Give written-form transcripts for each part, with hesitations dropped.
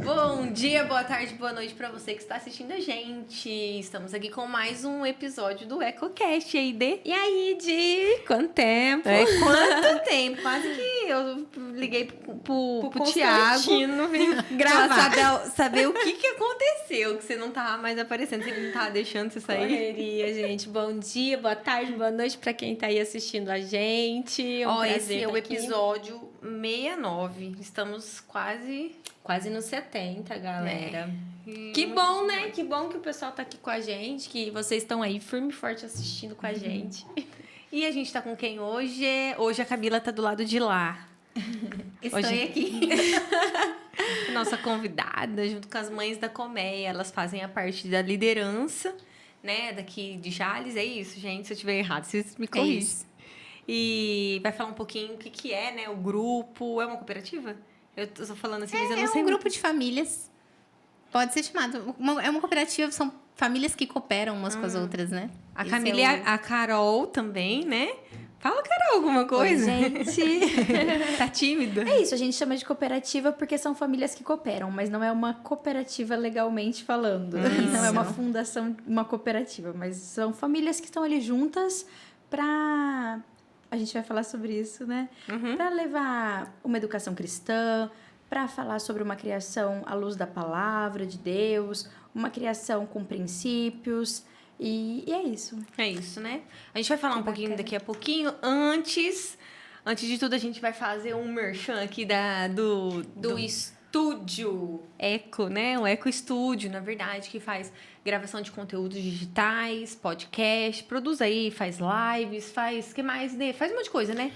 Bom dia, boa tarde, boa noite pra você que está assistindo a gente. Estamos aqui com mais um episódio do EcoCast. E aí, Di? Quanto tempo? Quanto tempo? Quase que eu liguei pro Thiago gravar. Saber o que aconteceu, que você não tava mais aparecendo, você não tava deixando você sair. Correria, gente. Bom dia, boa tarde, boa noite pra quem tá aí assistindo a gente. Esse é o episódio 69. Estamos quase no 70, galera. Que bom, né? Que bom que o pessoal tá aqui com a gente, que vocês estão aí firme e forte assistindo com a gente. E a gente tá com quem hoje? Hoje a Camila tá do lado de lá. Estou aqui. Nossa convidada, junto com as mães da colmeia. Elas fazem a parte da liderança, né? Daqui de Jales. É isso, gente. Se eu estiver errado, vocês me corrigem. E vai falar um pouquinho o que é, né? O grupo. É uma cooperativa? Eu tô falando assim, mas eu não sei. É um grupo de famílias. Pode ser chamado. É uma cooperativa, são famílias que cooperam umas com as outras, né? A Camila e a Carol também, né? Fala, Carol, alguma coisa. Oi, gente. Tá tímida? É isso, a gente chama de cooperativa porque são famílias que cooperam, mas não é uma cooperativa legalmente falando. Não é uma fundação, uma cooperativa, mas são famílias que estão ali juntas pra... A gente vai falar sobre isso, né? Pra levar uma educação cristã, pra falar sobre uma criação à luz da palavra de Deus, uma criação com princípios... E é isso. É isso, né? A gente vai falar um pouquinho daqui a pouquinho. Antes de tudo, a gente vai fazer um merchan aqui do estúdio Eco, né? O Eco Estúdio, na verdade, que faz gravação de conteúdos digitais, podcast, produz aí, faz lives, faz... que mais, né? Faz um monte de coisa, né?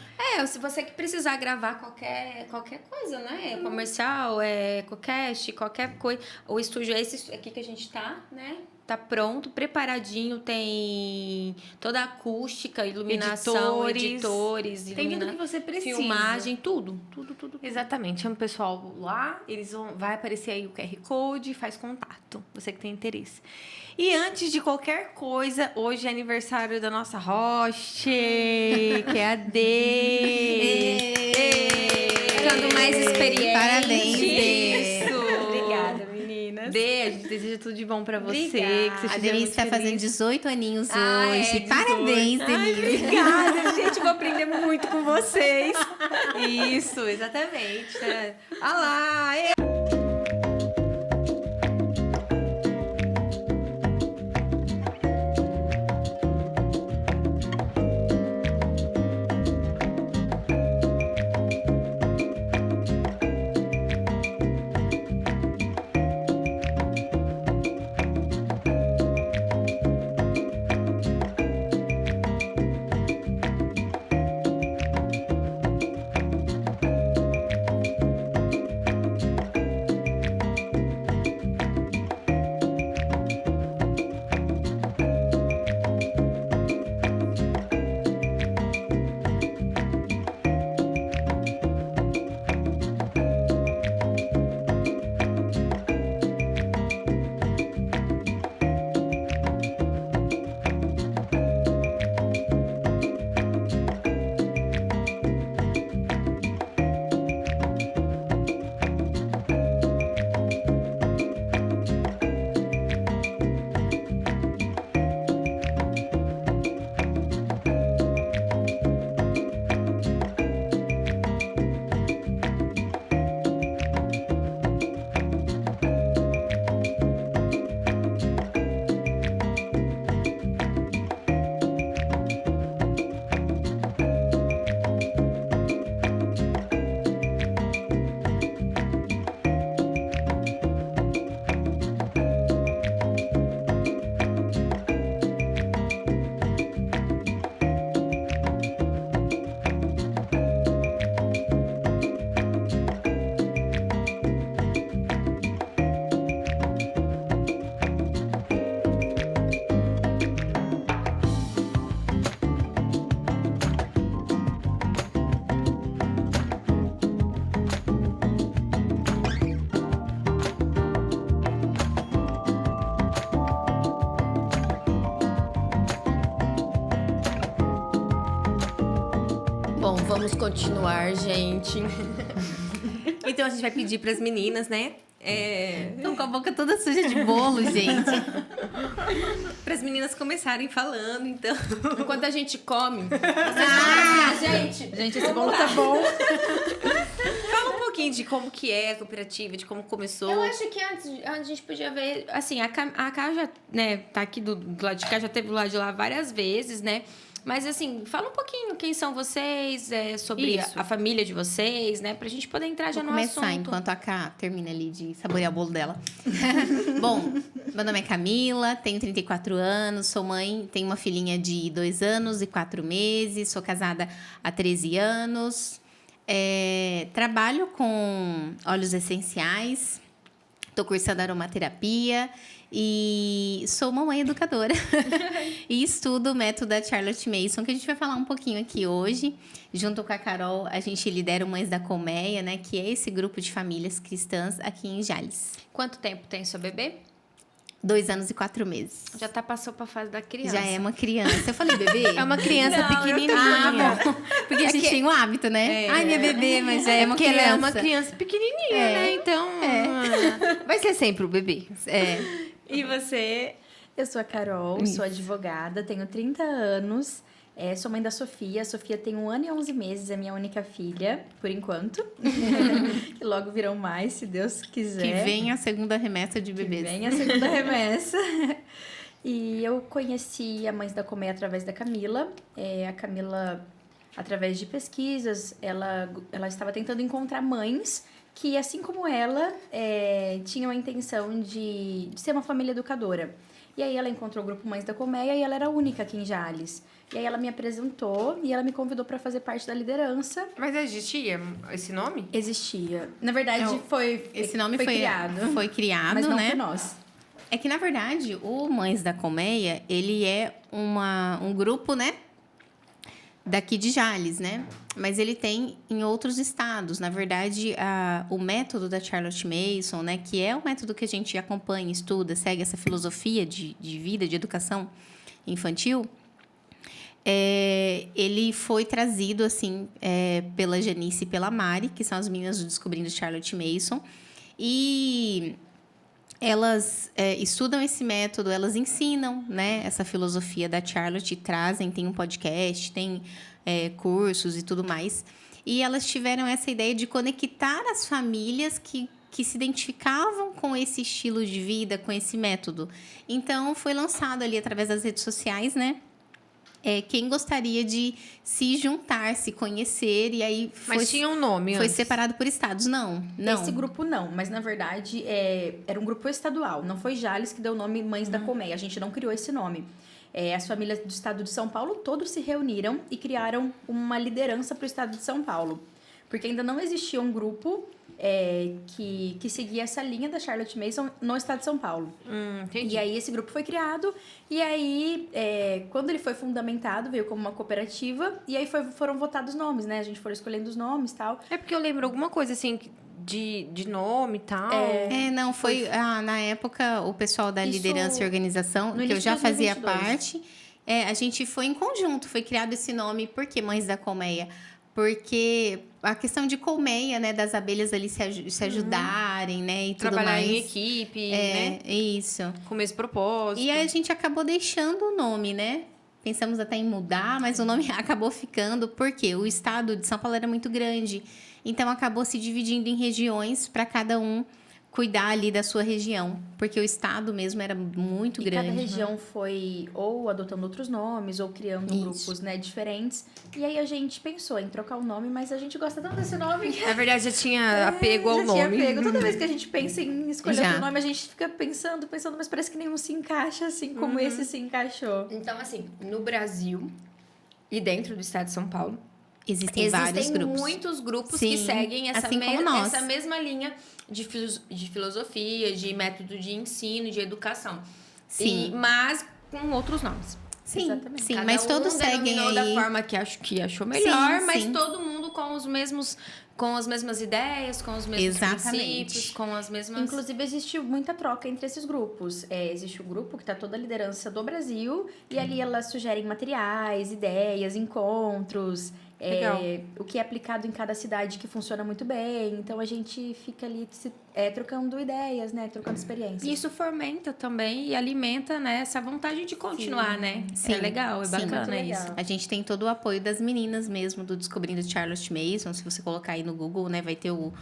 Se você que precisar gravar qualquer coisa, né? Comercial, EcoCast, qualquer coisa. O estúdio é esse aqui que a gente tá, né? Tá pronto, preparadinho, tem toda a acústica, iluminação, editores, tem tudo que você precisa. Filmagem, tudo. Exatamente, chama o pessoal lá, vai aparecer aí o QR Code, faz contato, você que tem interesse. E antes de qualquer coisa, hoje é aniversário da nossa host, que é a Dê. Ficando mais experiente. Parabéns, Dê. Obrigada, meninas. Dê, a gente deseja tudo de bom pra você. Obrigada. Que você A Denise está fazendo 18 aninhos hoje. 18. Parabéns, Denise. Obrigada, gente. Vou aprender muito com vocês. Isso, exatamente. Né? Ah lá! Bom, vamos continuar, gente. Então a gente vai pedir pras meninas, né? Tô com a boca toda suja de bolo, gente. Para as meninas começarem falando, então. Enquanto a gente come. Gente, esse bolo tá bom. Fala um pouquinho de como que é a cooperativa, de como começou. Eu acho que antes a gente podia ver, assim, a Cá já, né, tá aqui do lado de cá, já teve do lado de lá várias vezes, né? Mas, assim, fala um pouquinho quem são vocês, sobre a família de vocês, né? Pra gente poder entrar já no assunto. Vou começar enquanto a Cá termina ali de saborear o bolo dela. Bom, meu nome é Camila, tenho 34 anos, sou mãe, tenho uma filhinha de 2 anos e 4 meses, sou casada há 13 anos, trabalho com óleos essenciais, tô cursando aromaterapia e sou mamãe educadora e estudo o método da Charlotte Mason, que a gente vai falar um pouquinho aqui hoje. Junto com a Carol, a gente lidera o Mães da Colmeia, né? Que é esse grupo de famílias cristãs aqui em Jales. Quanto tempo tem seu bebê? 2 anos e 4 meses. Já passou pra fase da criança. Já é uma criança. Eu falei bebê? É uma criança pequenininha. Bom. Porque a gente tem um hábito, né? Ai, minha bebê, mas é uma porque criança. ela é uma criança pequenininha, né? Então, vai ser sempre o bebê. E você? Eu sou a Carol, sou advogada, tenho 30 anos. Sou mãe da Sofia. A Sofia tem 1 ano e 11 meses, é minha única filha, por enquanto. Que logo virão mais, se Deus quiser. Que venha a segunda remessa de bebês. Que venha a segunda remessa. E eu conheci a Mães da Colmeia através da Camila. A Camila, através de pesquisas, ela estava tentando encontrar mães que, assim como ela, tinham a intenção de ser uma família educadora. E aí ela encontrou o grupo Mães da Colmeia e ela era a única aqui em Jales. E aí ela me apresentou e ela me convidou para fazer parte da liderança. Mas existia esse nome? Existia. Na verdade, Esse nome foi criado. Foi criado, Mas não né? por nós. É que, na verdade, o Mães da Colmeia, ele é um grupo, né? Daqui de Jales, né? Mas ele tem em outros estados. Na verdade, o método da Charlotte Mason, né? Que é o método que a gente acompanha, estuda, segue essa filosofia de vida, de educação infantil. Ele foi trazido, assim, pela Janice e pela Mari, que são as meninas do Descobrindo Charlotte Mason. E elas estudam esse método, elas ensinam, né, essa filosofia da Charlotte, trazem, tem um podcast, tem cursos e tudo mais. E elas tiveram essa ideia de conectar as famílias que se identificavam com esse estilo de vida, com esse método. Então, foi lançado ali através das redes sociais, né? Quem gostaria de se juntar, se conhecer, e aí Mas tinha um nome foi antes. separado por estados. Não. Esse grupo não, mas na verdade era um grupo estadual. Não foi Jales que deu o nome Mães da Colmeia. A gente não criou esse nome. As famílias do estado de São Paulo todos se reuniram e criaram uma liderança para o estado de São Paulo. Porque ainda não existia um grupo que seguia essa linha da Charlotte Mason no estado de São Paulo. Entendi. E aí esse grupo foi criado, e aí quando ele foi fundamentado, veio como uma cooperativa, e aí foram votados nomes, né? A gente foi escolhendo os nomes e tal. É porque eu lembro alguma coisa assim de nome e tal. Não, foi... na época, o pessoal da Isso, liderança e organização, no que eu início já de fazia 2022. parte, a gente foi em conjunto, foi criado esse nome. Por que Mães da Colmeia? Porque a questão de colmeia, né, das abelhas ali se ajudarem, né, e tudo Trabalhar mais. em equipe, né? Isso. Com o mesmo propósito. E aí a gente acabou deixando o nome, né? Pensamos até em mudar, mas o nome acabou ficando porque o estado de São Paulo era muito grande. Então, acabou se dividindo em regiões para cada um cuidar ali da sua região. Porque o estado mesmo era muito grande. Cada região foi ou adotando outros nomes, ou criando grupos, né, diferentes. E aí a gente pensou em trocar o nome, mas a gente gosta tanto desse nome que Na verdade, já tinha apego ao já tinha nome. apego. Toda vez que a gente pensa em escolher Já. outro nome, a gente fica pensando, mas parece que nenhum se encaixa assim como esse se encaixou. Então, assim, no Brasil e dentro do estado de São Paulo, Existem vários grupos. muitos grupos Sim, que seguem assim como nós. essa mesma linha de filosofia, de método de ensino, de educação. Sim. Mas com outros nomes. Sim, Exatamente. sim, Cada mas todos um seguem denominou aí. da forma que achou melhor, Sim, mas sim. todo mundo com os mesmos com as mesmas ideias, com os mesmos Exatamente. princípios, com as mesmas... Inclusive, existe muita troca entre esses grupos. Existe um grupo que está toda a liderança do Brasil e ali elas sugerem materiais, ideias, encontros, Legal. o que é aplicado em cada cidade que funciona muito bem. Então, a gente fica ali trocando ideias, né? Trocando experiências. E isso fomenta também e alimenta, né, essa vontade de continuar, né? Sim. É legal, é Sim. bacana Muito legal. isso. A gente tem todo o apoio das meninas mesmo do Descobrindo Charlotte Mason. Se você colocar aí no Google, né, vai ter o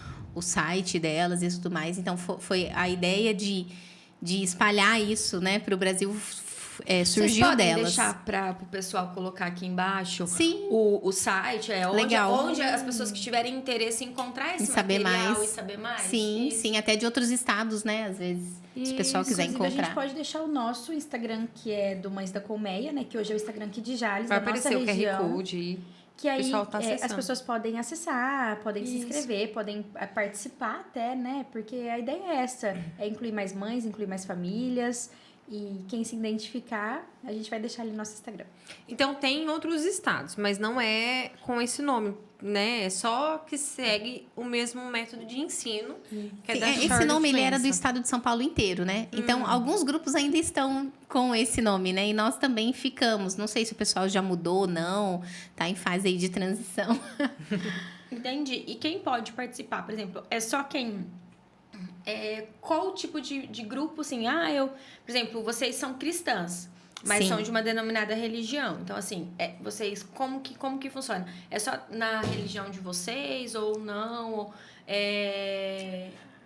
site delas e tudo mais. Então, foi a ideia de espalhar isso, né, para o Brasil. Vocês Surgiu podem delas. deixar para o pessoal colocar aqui embaixo Sim. o site, Legal. onde as pessoas que tiverem interesse em encontrar esse Em saber material mais. e saber mais? Sim, Isso. sim, até de outros estados, né? Às vezes, se o pessoal quiser Inclusive, a gente encontrar. pode deixar o nosso Instagram, que é do Mães da Colmeia, né? Que hoje é o Instagram aqui de Jales, Vai da nossa aparecer o QR região. Code. Que aí pessoal tá as acessando. pessoas podem acessar, podem se Isso. inscrever, podem participar até, né? Porque a ideia é essa, é incluir mais mães, incluir mais famílias. E quem se identificar, a gente vai deixar ali no nosso Instagram. Então tem em outros estados, mas não é com esse nome, né? É só que segue o mesmo método de ensino. Que é Sim, da esse Charlotte nome ele era do Mason. estado de São Paulo inteiro, né? Então, alguns grupos ainda estão com esse nome, né? E nós também ficamos. Não sei se o pessoal já mudou ou não, tá em fase aí de transição. Entendi. E quem pode participar, por exemplo, é só quem... qual o tipo de grupo, assim? Por exemplo, vocês são cristãs, mas Sim. são de uma denominada religião. Então, assim, vocês, como que funciona? É só na religião de vocês ou não?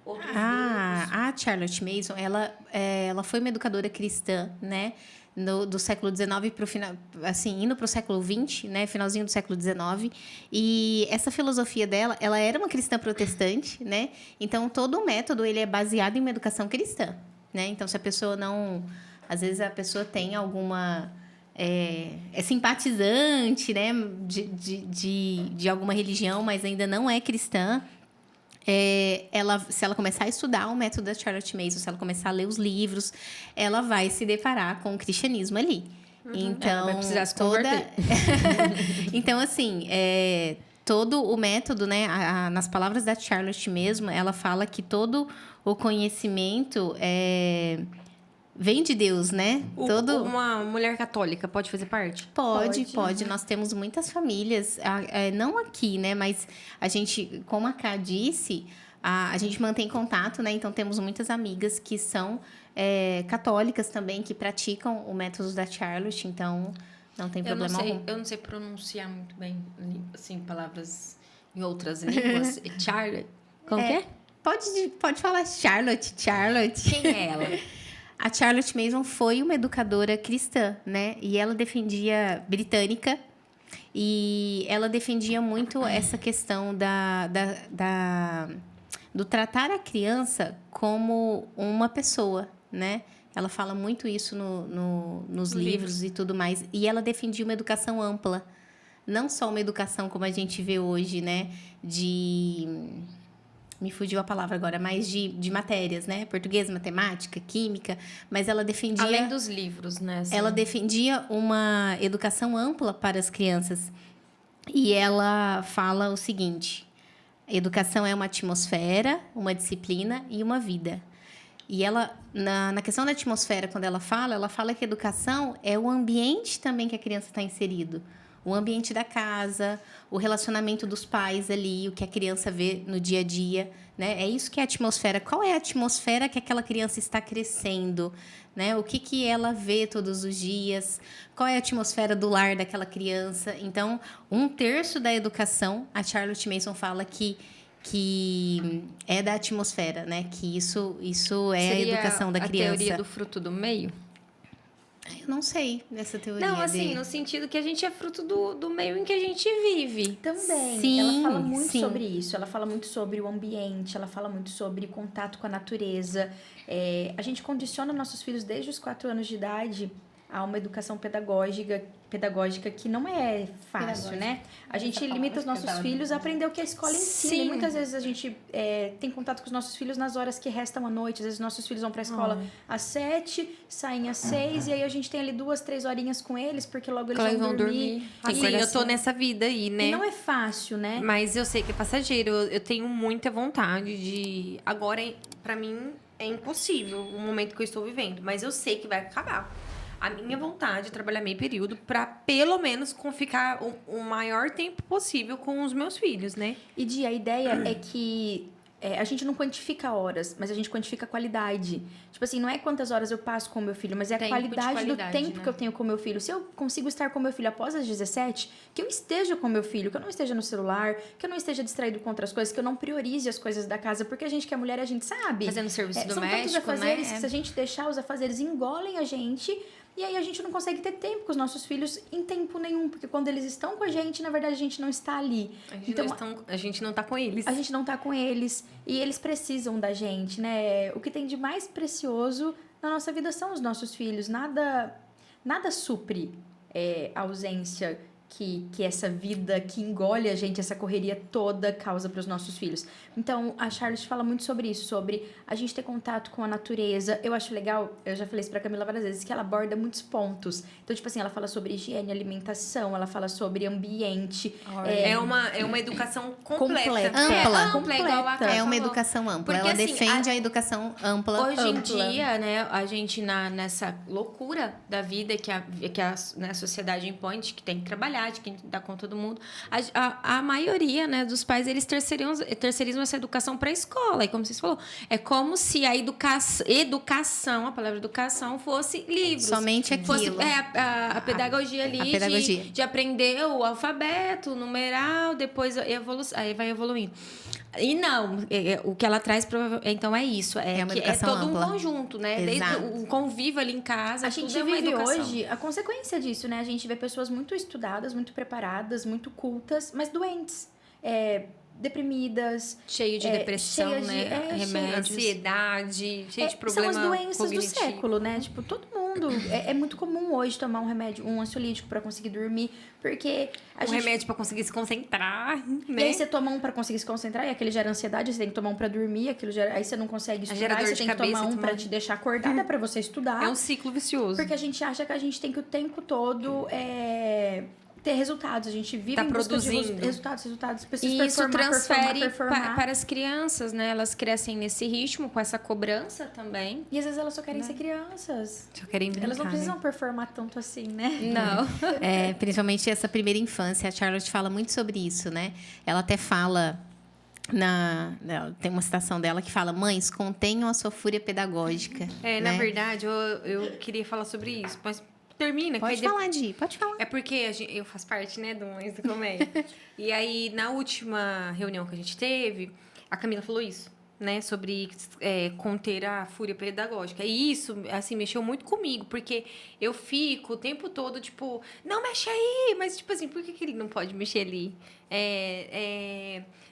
Outros grupos? A Charlotte Mason, ela foi uma educadora cristã, né? Do século XIX para o final, assim, indo para o século XX, né? Finalzinho do século XIX. E essa filosofia dela, ela era uma cristã protestante, né? Então, todo o método, ele é baseado em uma educação cristã, né? Então, se a pessoa não... Às vezes, a pessoa tem alguma... É simpatizante, né? De alguma religião, mas ainda não é cristã. Se ela começar a estudar o método da Charlotte Mason, se ela começar a ler os livros, ela vai se deparar com o cristianismo ali. Então, ela vai precisar se converter. Então, assim, todo o método, né? Nas palavras da Charlotte mesmo, ela fala que todo o conhecimento vem de Deus, né? Uma mulher católica pode fazer parte? Pode. Nós temos muitas famílias, não aqui, né? Mas a gente, como a Ká disse, a gente mantém contato, né? Então, temos muitas amigas que são católicas também, que praticam o método da Charlotte. Então, não tem problema algum. Eu não sei pronunciar muito bem, assim, palavras em outras línguas. Charlotte. Como que é? Pode falar Charlotte. Quem é ela? A Charlotte Mason foi uma educadora cristã, né? E ela britânica, e ela defendia muito essa questão do tratar a criança como uma pessoa, né? Ela fala muito isso nos livros e tudo mais. E ela defendia uma educação ampla. Não só uma educação como a gente vê hoje, né? Me fugiu a palavra agora, mas de matérias, né? Português, matemática, química. Mas ela defendia... Além dos livros, né? Assim. Ela defendia uma educação ampla para as crianças. E ela fala o seguinte: educação é uma atmosfera, uma disciplina e uma vida. E ela, na questão da atmosfera, quando ela fala que educação é o ambiente também que a criança está inserido. O ambiente da casa, o relacionamento dos pais ali, o que a criança vê no dia a dia, né? É isso que é a atmosfera. Qual é a atmosfera que aquela criança está crescendo, né? O que ela vê todos os dias? Qual é a atmosfera do lar daquela criança? Então, 1/3 da educação, a Charlotte Mason fala que é da atmosfera, né? Que isso é a educação da criança. A teoria do fruto do meio? Eu não sei dessa teoria. Não, assim, no sentido que a gente é fruto do meio em que a gente vive. Também, Sim, ela fala muito sim. sobre isso. Ela fala muito sobre o ambiente, ela fala muito sobre contato com a natureza. A gente condiciona nossos filhos desde os 4 anos de idade a uma educação pedagógica que não é fácil, né? A gente limita os nossos filhos a aprender o que a escola ensina. E muitas vezes a gente tem contato com os nossos filhos nas horas que restam à noite. Às vezes nossos filhos vão para a escola às 7, saem às 6, e aí a gente tem ali 2, 3 horinhas com eles, porque logo eles vão dormir. Assim, eu tô nessa vida aí, né? E não é fácil, né? Mas eu sei que é passageiro. Eu tenho muita vontade de... Agora, pra mim, é impossível o momento que eu estou vivendo. Mas eu sei que vai acabar. A minha vontade é trabalhar meio período pra, pelo menos, ficar o maior tempo possível com os meus filhos, né? E, Di, a ideia é que a gente não quantifica horas, mas a gente quantifica qualidade. Tipo assim, não é quantas horas eu passo com o meu filho, mas é a qualidade do tempo, né, que eu tenho com o meu filho. Se eu consigo estar com o meu filho após as 17, que eu esteja com o meu filho, que eu não esteja no celular, que eu não esteja distraído com outras coisas, que eu não priorize as coisas da casa, porque a gente que é mulher, a gente sabe. Fazendo serviço são doméstico, tantos afazeres, né? que se a gente deixar os afazeres engolem a gente... E aí a gente não consegue ter tempo com os nossos filhos em tempo nenhum. Porque quando eles estão com a gente, na verdade, a gente não está ali. A gente não tá com eles. A gente não tá com eles. E eles precisam da gente, né? O que tem de mais precioso na nossa vida são os nossos filhos. Nada supre a ausência que essa vida que engole a gente, essa correria toda, causa para os nossos filhos. Então, a Charlotte fala muito sobre isso, sobre a gente ter contato com a natureza. Eu acho legal, eu já falei isso pra Camila várias vezes, que ela aborda muitos pontos. Então, tipo assim, ela fala sobre higiene, alimentação, ela fala sobre ambiente. É uma educação completa. Ampla. Igual a Ká É uma falou. educação ampla. Porque, Ela assim, defende a educação ampla. Hoje em dia, né, a gente nessa loucura da vida que a sociedade impõe, de que tem que trabalhar, de que tem que dar conta do mundo, a maioria, né, dos pais, eles terceirizam essa educação para a escola. E como vocês falou, é como se a educação, a palavra educação, fosse livros. Somente aquilo. Fosse a pedagogia ali a pedagogia. De aprender o alfabeto, o numeral, depois aí vai evoluindo. E não, o que ela traz então é isso, É uma que educação todo ampla. um conjunto, né? Exato. Desde o convívio ali em casa, A gente tudo é uma vive educação. hoje a consequência disso, né? A gente vê pessoas muito estudadas, muito preparadas, muito cultas, mas doentes. Deprimidas. Cheio de depressão, cheia de- né? cheia- Remédios. Ansiedade, cheio de problema São as doenças cognitivo. do século, né? Tipo, todo mundo. É muito comum hoje tomar um remédio, um ansiolítico pra conseguir dormir, porque Remédio pra conseguir se concentrar, E né? aí você toma um pra conseguir se concentrar, e aquele gera ansiedade, você tem que tomar um pra dormir, aí você não consegue estudar, gera aí dor você de tem que cabeça, tomar um toma- pra te deixar acordada pra você estudar. É um ciclo vicioso. Porque a gente acha que a gente tem que o tempo todo ter resultados. A gente vive Tá em busca de produzindo. resultados. E isso transfere performar. para as crianças, né? Elas crescem nesse ritmo, com essa cobrança também. E às vezes elas só querem ser crianças. Só querem brincar, Elas não precisam né? performar tanto assim, né? Não. Principalmente essa primeira infância. A Charlotte fala muito sobre isso, né? Ela até fala... tem uma citação dela que fala: mães, contenham a sua fúria pedagógica. Na né? verdade, eu queria falar sobre isso, mas termina. Pode falar, Di, pode falar. É porque eu faço parte, né, do Mães do Comédia. E aí, na última reunião que a gente teve, a Camila falou isso, né? Sobre conter a fúria pedagógica. E isso, assim, mexeu muito comigo, porque eu fico o tempo todo, tipo, não mexe aí! Mas, tipo assim, por que ele não pode mexer ali?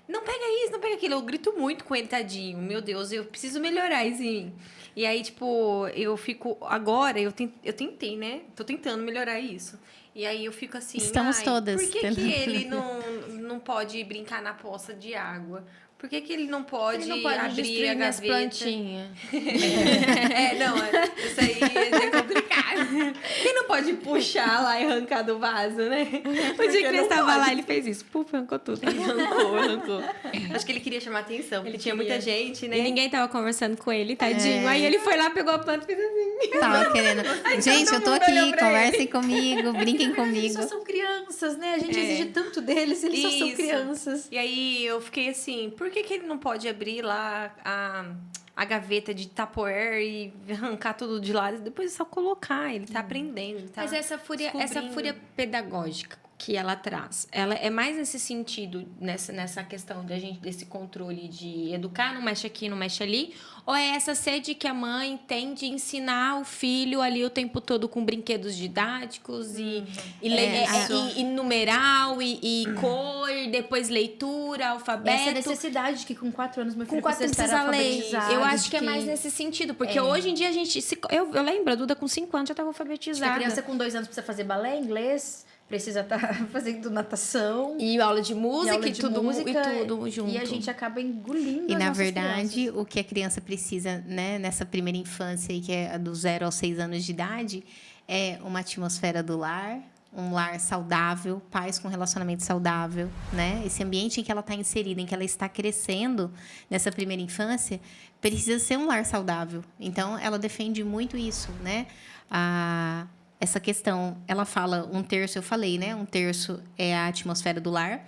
Não pega isso, não pega aquilo. Eu grito muito com ele, tadinho. Meu Deus, eu preciso melhorar isso em mim. E aí, tipo, eu fico... Agora, eu tentei, né? Tô tentando melhorar isso. E aí, eu fico assim... Estamos todas Por que tentando. ele não pode brincar na poça de água? Por que ele não pode, Ele não pode abrir destruir a minhas gaveta? plantinhas. Isso aí é complicado. Quem não pode puxar lá e arrancar do vaso, né? O dia que ele estava lá, ele fez isso. Puf, arrancou tudo. Arrancou. Acho que ele queria chamar atenção, porque tinha muita gente, né? E ninguém tava conversando com ele, tadinho. Aí ele foi lá, pegou a planta e fez assim. Tava querendo. Gente, eu tô mundo olhou aqui, pra conversem comigo, brinquem Eles comigo. só são crianças, né? A gente exige tanto deles, eles só são Isso. crianças. E aí eu fiquei assim, por que ele não pode abrir lá a gaveta de Tupperware e arrancar tudo de lado e depois é só colocar? Ele tá aprendendo, ele tá Mas essa fúria descobrindo. pedagógica, que ela traz? Ela é mais nesse sentido, nessa questão desse controle de educar, não mexe aqui, não mexe ali? Ou é essa sede que a mãe tem de ensinar o filho ali o tempo todo com brinquedos didáticos e numeral e cor, depois leitura, alfabeto? Essa necessidade que com 4 anos meu filho Com 4 precisa ler. Eu acho que é mais nesse nesse sentido, porque hoje em dia a gente... Eu lembro, a Duda com 5 anos já estava alfabetizada. a criança com 2 anos precisa fazer balé, inglês, precisa estar fazendo natação. E aula de música, e tudo junto. E a gente acaba engolindo E, as na nossas verdade, crianças. o que a criança precisa, né, nessa primeira infância, que é do 0 aos 6 anos de idade, é uma atmosfera do lar, um lar saudável, pais com relacionamento saudável, né? Esse ambiente em que ela está inserida, em que ela está crescendo nessa primeira infância, precisa ser um lar saudável. Então, ela defende muito isso, né? Essa questão, ela fala 1/3, eu falei, né? 1/3 é a atmosfera do lar.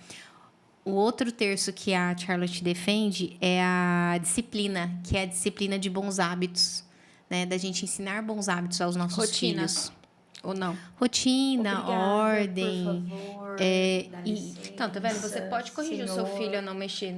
O outro terço que a Charlotte defende é a disciplina, que é a disciplina de bons hábitos, né? Da gente ensinar bons hábitos aos nossos filhos. Ou não? Rotina, Obrigada, ordem. por favor, dá e- licença, Então, tá vendo? Você pode corrigir o seu senhor. filho a não mexer.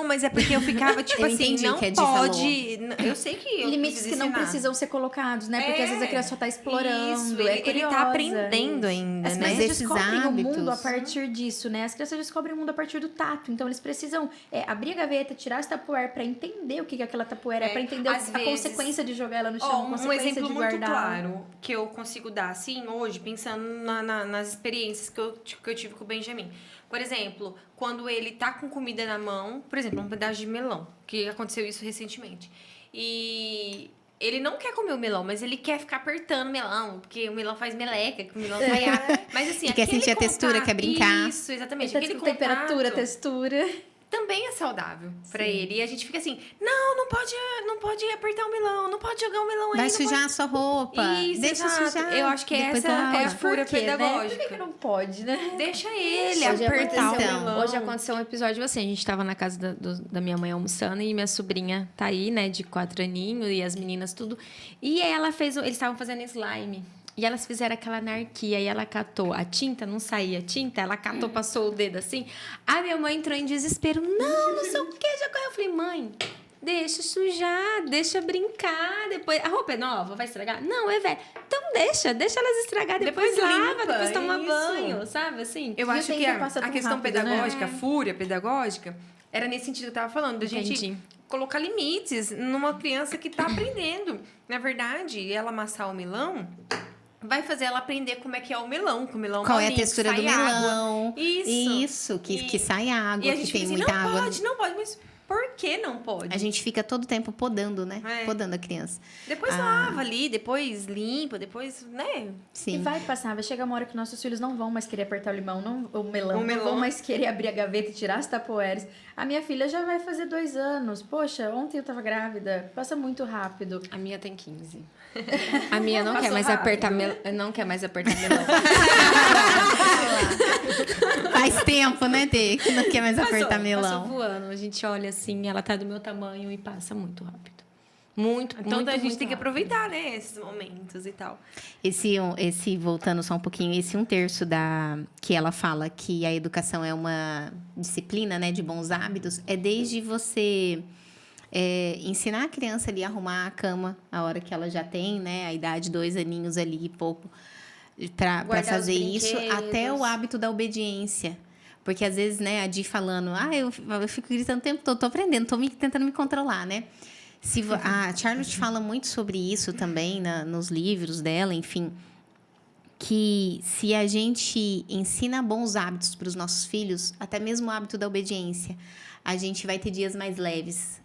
Mas é porque eu ficava, tipo Eu assim, entendi não o que a Di pode... Eu sei que eu Limites preciso que não ensinar. precisam ser colocados, né? Porque às vezes a criança só tá explorando, Isso, é ele curiosa. tá aprendendo ainda, As né? crianças Esses descobrem o mundo a hábitos. partir disso, né? As crianças descobrem o mundo a partir do tato. Então, eles precisam abrir a gaveta, tirar esse tapuér pra entender o que aquela tapuér é, pra entender às a vezes- consequência de jogar ela no chão, Ó, a um consequência exemplo de muito guardar. claro que eu consigo dar, assim, hoje, pensando nas experiências que eu tive com o Benjamin. Por exemplo, quando ele tá com comida na mão, por exemplo, um pedaço de melão, que aconteceu isso recentemente. E ele não quer comer o melão, mas ele quer ficar apertando o melão, porque o melão faz meleca, que o melão sai ar. Mas assim, E quer aquele sentir a textura, quer brincar. Isso, exatamente. Ele tá Aquele com temperatura, contato textura. também é saudável pra ele. E a gente fica assim, não pode apertar o melão, não pode jogar o melão aí. Vai não sujar a sua roupa. Isso, Deixa exato. sujar. Eu acho que depois essa lava. é a fúria Por quê, né? pedagógica. Por que não pode, né? Deixa ele Hoje apertar o aconteceu- melão. Hoje aconteceu um episódio assim, a gente tava na casa da minha mãe almoçando e minha sobrinha tá aí, né, de 4 aninhos e as meninas tudo. E ela eles estavam fazendo slime. E elas fizeram aquela anarquia e ela catou a tinta, não saía a tinta, ela catou, passou o dedo assim. A minha mãe entrou em desespero. Não sei o que, já correu. Eu falei, mãe, deixa sujar, deixa brincar. Depois, a roupa é nova, vai estragar? Não, é velha. Então deixa elas estragar, depois lava, limpa, depois toma isso. banho, sabe assim? Eu E o acho que tempo passa a tão questão rápido, né? pedagógica, a fúria pedagógica, era nesse sentido que eu tava falando, da gente Entendi. colocar limites numa criança que tá aprendendo. Na verdade, ela amassar o melão vai fazer ela aprender como é que é o melão, que o melão Qual é a molinho, que textura do sai água. melão. Isso. Que sai água, E a que gente tem fica assim, muita não água. pode, não pode, mas por que não pode? A gente fica todo tempo podando, né? É. Podando a criança. Depois lava ali, depois limpa, depois, né? Sim. E vai passar, vai chegar uma hora que nossos filhos não vão mais querer apertar o melão, O melão. não vão mais querer abrir a gaveta e tirar as tapoeres. A minha filha já vai fazer 2 anos. Poxa, ontem eu tava grávida. Passa muito rápido. A minha tem 15. A minha não quer Passou mais rápido. apertar não quer mais apertar melão. Faz tempo, né, Tê? Que não quer mais apertar Passou melão. voando. A gente olha assim, ela tá do meu tamanho e passa muito rápido. Muito, Então muito, a gente muito tem que rápido. aproveitar, né, esses momentos e tal. Esse, voltando só um pouquinho, esse 1/3 que ela fala que a educação é uma disciplina, né, de bons hábitos, é desde você ensinar a criança ali a arrumar a cama, a hora que ela já tem, né, a idade, 2 aninhos ali e pouco, para Guardar os fazer isso, brinquedos. até o hábito da obediência. Porque às vezes, né, a Di falando, eu fico gritando o tempo todo, tô aprendendo, tentando me controlar, né? A Charlotte fala muito sobre isso também nos livros dela, enfim, que se a gente ensina bons hábitos para os nossos filhos, até mesmo o hábito da obediência, a gente vai ter dias mais leves.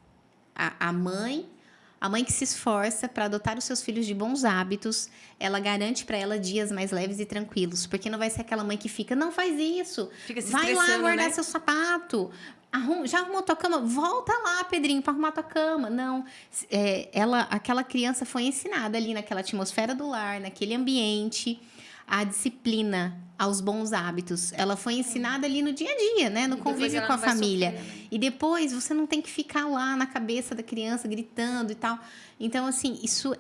A mãe que se esforça para adotar os seus filhos de bons hábitos, ela garante para ela dias mais leves e tranquilos, porque não vai ser aquela mãe que fica, não faz isso, Fica se vai lá estressando, guardar né? seu sapato, já arrumou tua cama? Volta lá, Pedrinho, para arrumar tua cama. Não, aquela criança foi ensinada ali naquela atmosfera do lar, naquele ambiente, a disciplina, aos bons hábitos. Ela foi ensinada ali no dia a dia, né? No E depois convívio ela com a não vai família. sofrer, né? E depois você não tem que ficar lá na cabeça da criança gritando e tal. Então, assim, isso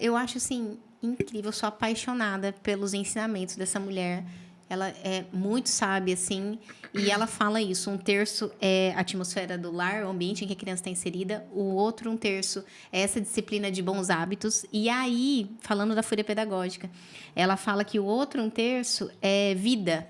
eu acho assim incrível. Eu sou apaixonada pelos ensinamentos dessa mulher. Ela é muito sábia, assim, e ela fala isso. 1/3 é a atmosfera do lar, o ambiente em que a criança está inserida. O outro 1/3 é essa disciplina de bons hábitos. E aí, falando da fúria pedagógica, ela fala que o outro 1/3 é vida.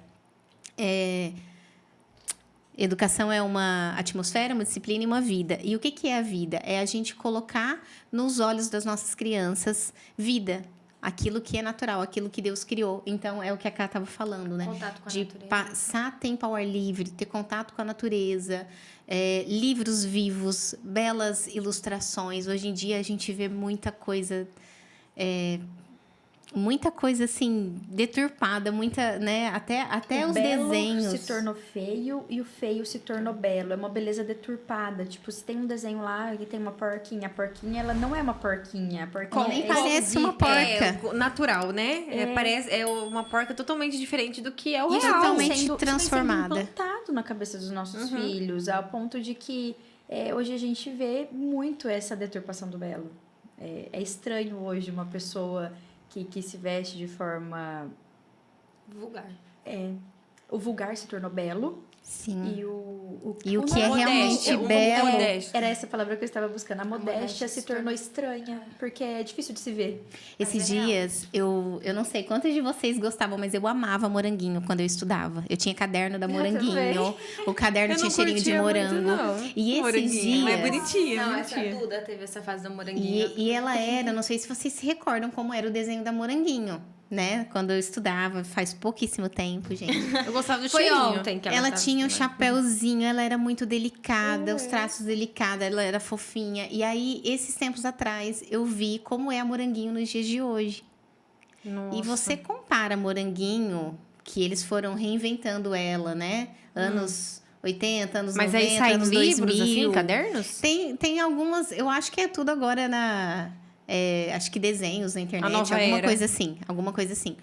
Educação é uma atmosfera, uma disciplina e uma vida. E o que é a vida? É a gente colocar nos olhos das nossas crianças vida. Aquilo que é natural, aquilo que Deus criou. Então, é o que a Ká estava falando, né? Contato com a de natureza. passar tempo ao ar livre, ter contato com a natureza, livros vivos, belas ilustrações. Hoje em dia, a gente vê muita coisa assim, deturpada, muita, né? Até O os belo desenhos. se tornou feio e o feio se tornou belo. É uma beleza deturpada. Tipo, se tem um desenho lá que tem uma porquinha, a porquinha, ela não é uma porquinha. A porquinha Nem parece uma porca. Natural, né? Parece uma porca totalmente diferente do que é o E real. totalmente transformada. Sendo implantado na cabeça dos nossos filhos, ao ponto de que hoje a gente vê muito essa deturpação do belo. É estranho hoje uma pessoa que se veste de forma Vulgar. O vulgar se tornou belo. Sim. E o E o que é modéstia, realmente o belo. modéstia. Era essa palavra que eu estava buscando. A modéstia modéstia se tornou estranha, porque é difícil de se ver. Esses dias, eu não sei quantos de vocês gostavam, mas eu amava moranguinho quando eu estudava. Eu tinha caderno da Moranguinho. O caderno Eu tinha não cheirinho de curtia morango. muito, não. E esses Moranguinho, mas é dias... bonitinha, Não, essa bonitinha. Duda teve essa fase do moranguinho. E ela era, não sei se vocês se recordam como era o desenho da Moranguinho, né? Quando eu estudava, faz pouquíssimo tempo, gente. Eu gostava do Foi cheirinho. ontem que Ela tava tinha um estudando. chapéuzinho, ela era muito delicada, os traços delicados, ela era fofinha. E aí, esses tempos atrás, eu vi como é a Moranguinho nos dias de hoje. Nossa. E você compara Moranguinho, que eles foram reinventando ela, né? Anos 80, anos Mas 90, aí saem anos livros, 2000. assim, cadernos? Tem algumas, eu acho que é tudo agora acho que desenhos na internet, nova alguma era. coisa assim.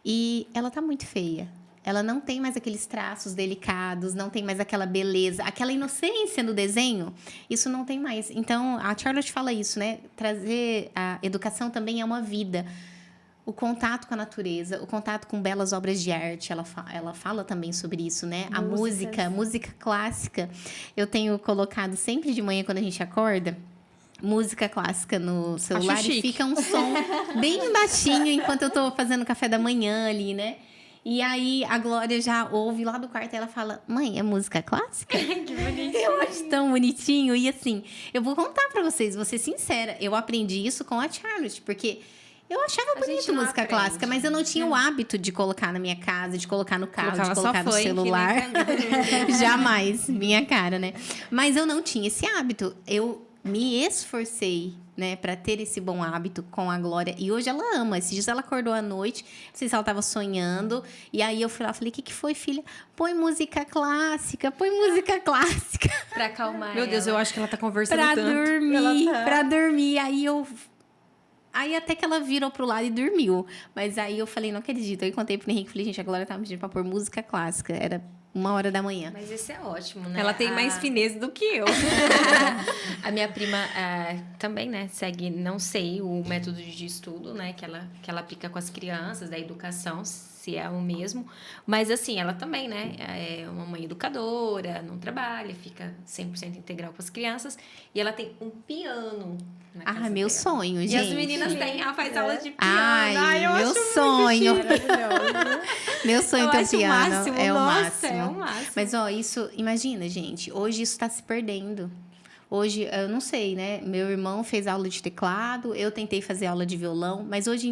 E ela tá muito feia. Ela não tem mais aqueles traços delicados, não tem mais aquela beleza, aquela inocência no desenho. Isso não tem mais. Então, a Charlotte fala isso, né? Trazer a educação também é uma vida. O contato com a natureza, o contato com belas obras de arte, ela fala também sobre isso, né? A música clássica. Eu tenho colocado sempre de manhã, quando a gente acorda, música clássica no celular Acho e chique. fica um som bem baixinho enquanto eu tô fazendo café da manhã ali, né? E aí a Glória já ouve lá do quarto e ela fala: mãe, é música clássica? Que bonitinho. Eu acho tão bonitinho. E assim, eu vou contar pra vocês, vou ser sincera, eu aprendi isso com a Charlotte, porque eu achava A gente bonito não música aprende. clássica, mas eu não tinha o hábito de colocar na minha casa, de colocar no carro, Colocava de só colocar no funk, né, celular. Camila? Jamais, minha cara, né? Mas eu não tinha esse hábito. Eu me esforcei, né, para ter esse bom hábito com a Glória. E hoje ela ama. Esses dias ela acordou à noite, não sei se ela tava sonhando. E aí eu fui lá, falei: o que foi, filha? Põe música clássica, põe música clássica. Pra acalmar Meu Deus, eu ela. acho que ela tá conversando Pra tanto. dormir, Ela tá. pra dormir. Aí até que ela virou pro lado e dormiu. Mas aí eu falei: não acredito. Aí eu contei pro Henrique, falei: gente, a Glória tava me pedindo pra pôr música clássica. Era 1h da manhã. Mas esse é ótimo, né? Ela tem mais fineza do que eu. A minha prima também, né, segue, não sei, o método de estudo, né, que ela aplica com as crianças, da educação, se é o mesmo. Mas, assim, ela também, né, é uma mãe educadora, não trabalha, fica 100% integral com as crianças. E ela tem um piano na casa Meu dela. sonho, E gente. as meninas faz aula de piano. Ai, eu meu acho sonho. Maravilhoso. Meu sonho Eu ter um acho o piano. máximo, É o nossa, máximo. é o máximo. Mas, ó, isso... Imagina, gente. Hoje isso tá se perdendo. Hoje, eu não sei, né? Meu irmão fez aula de teclado. Eu tentei fazer aula de violão. Mas hoje em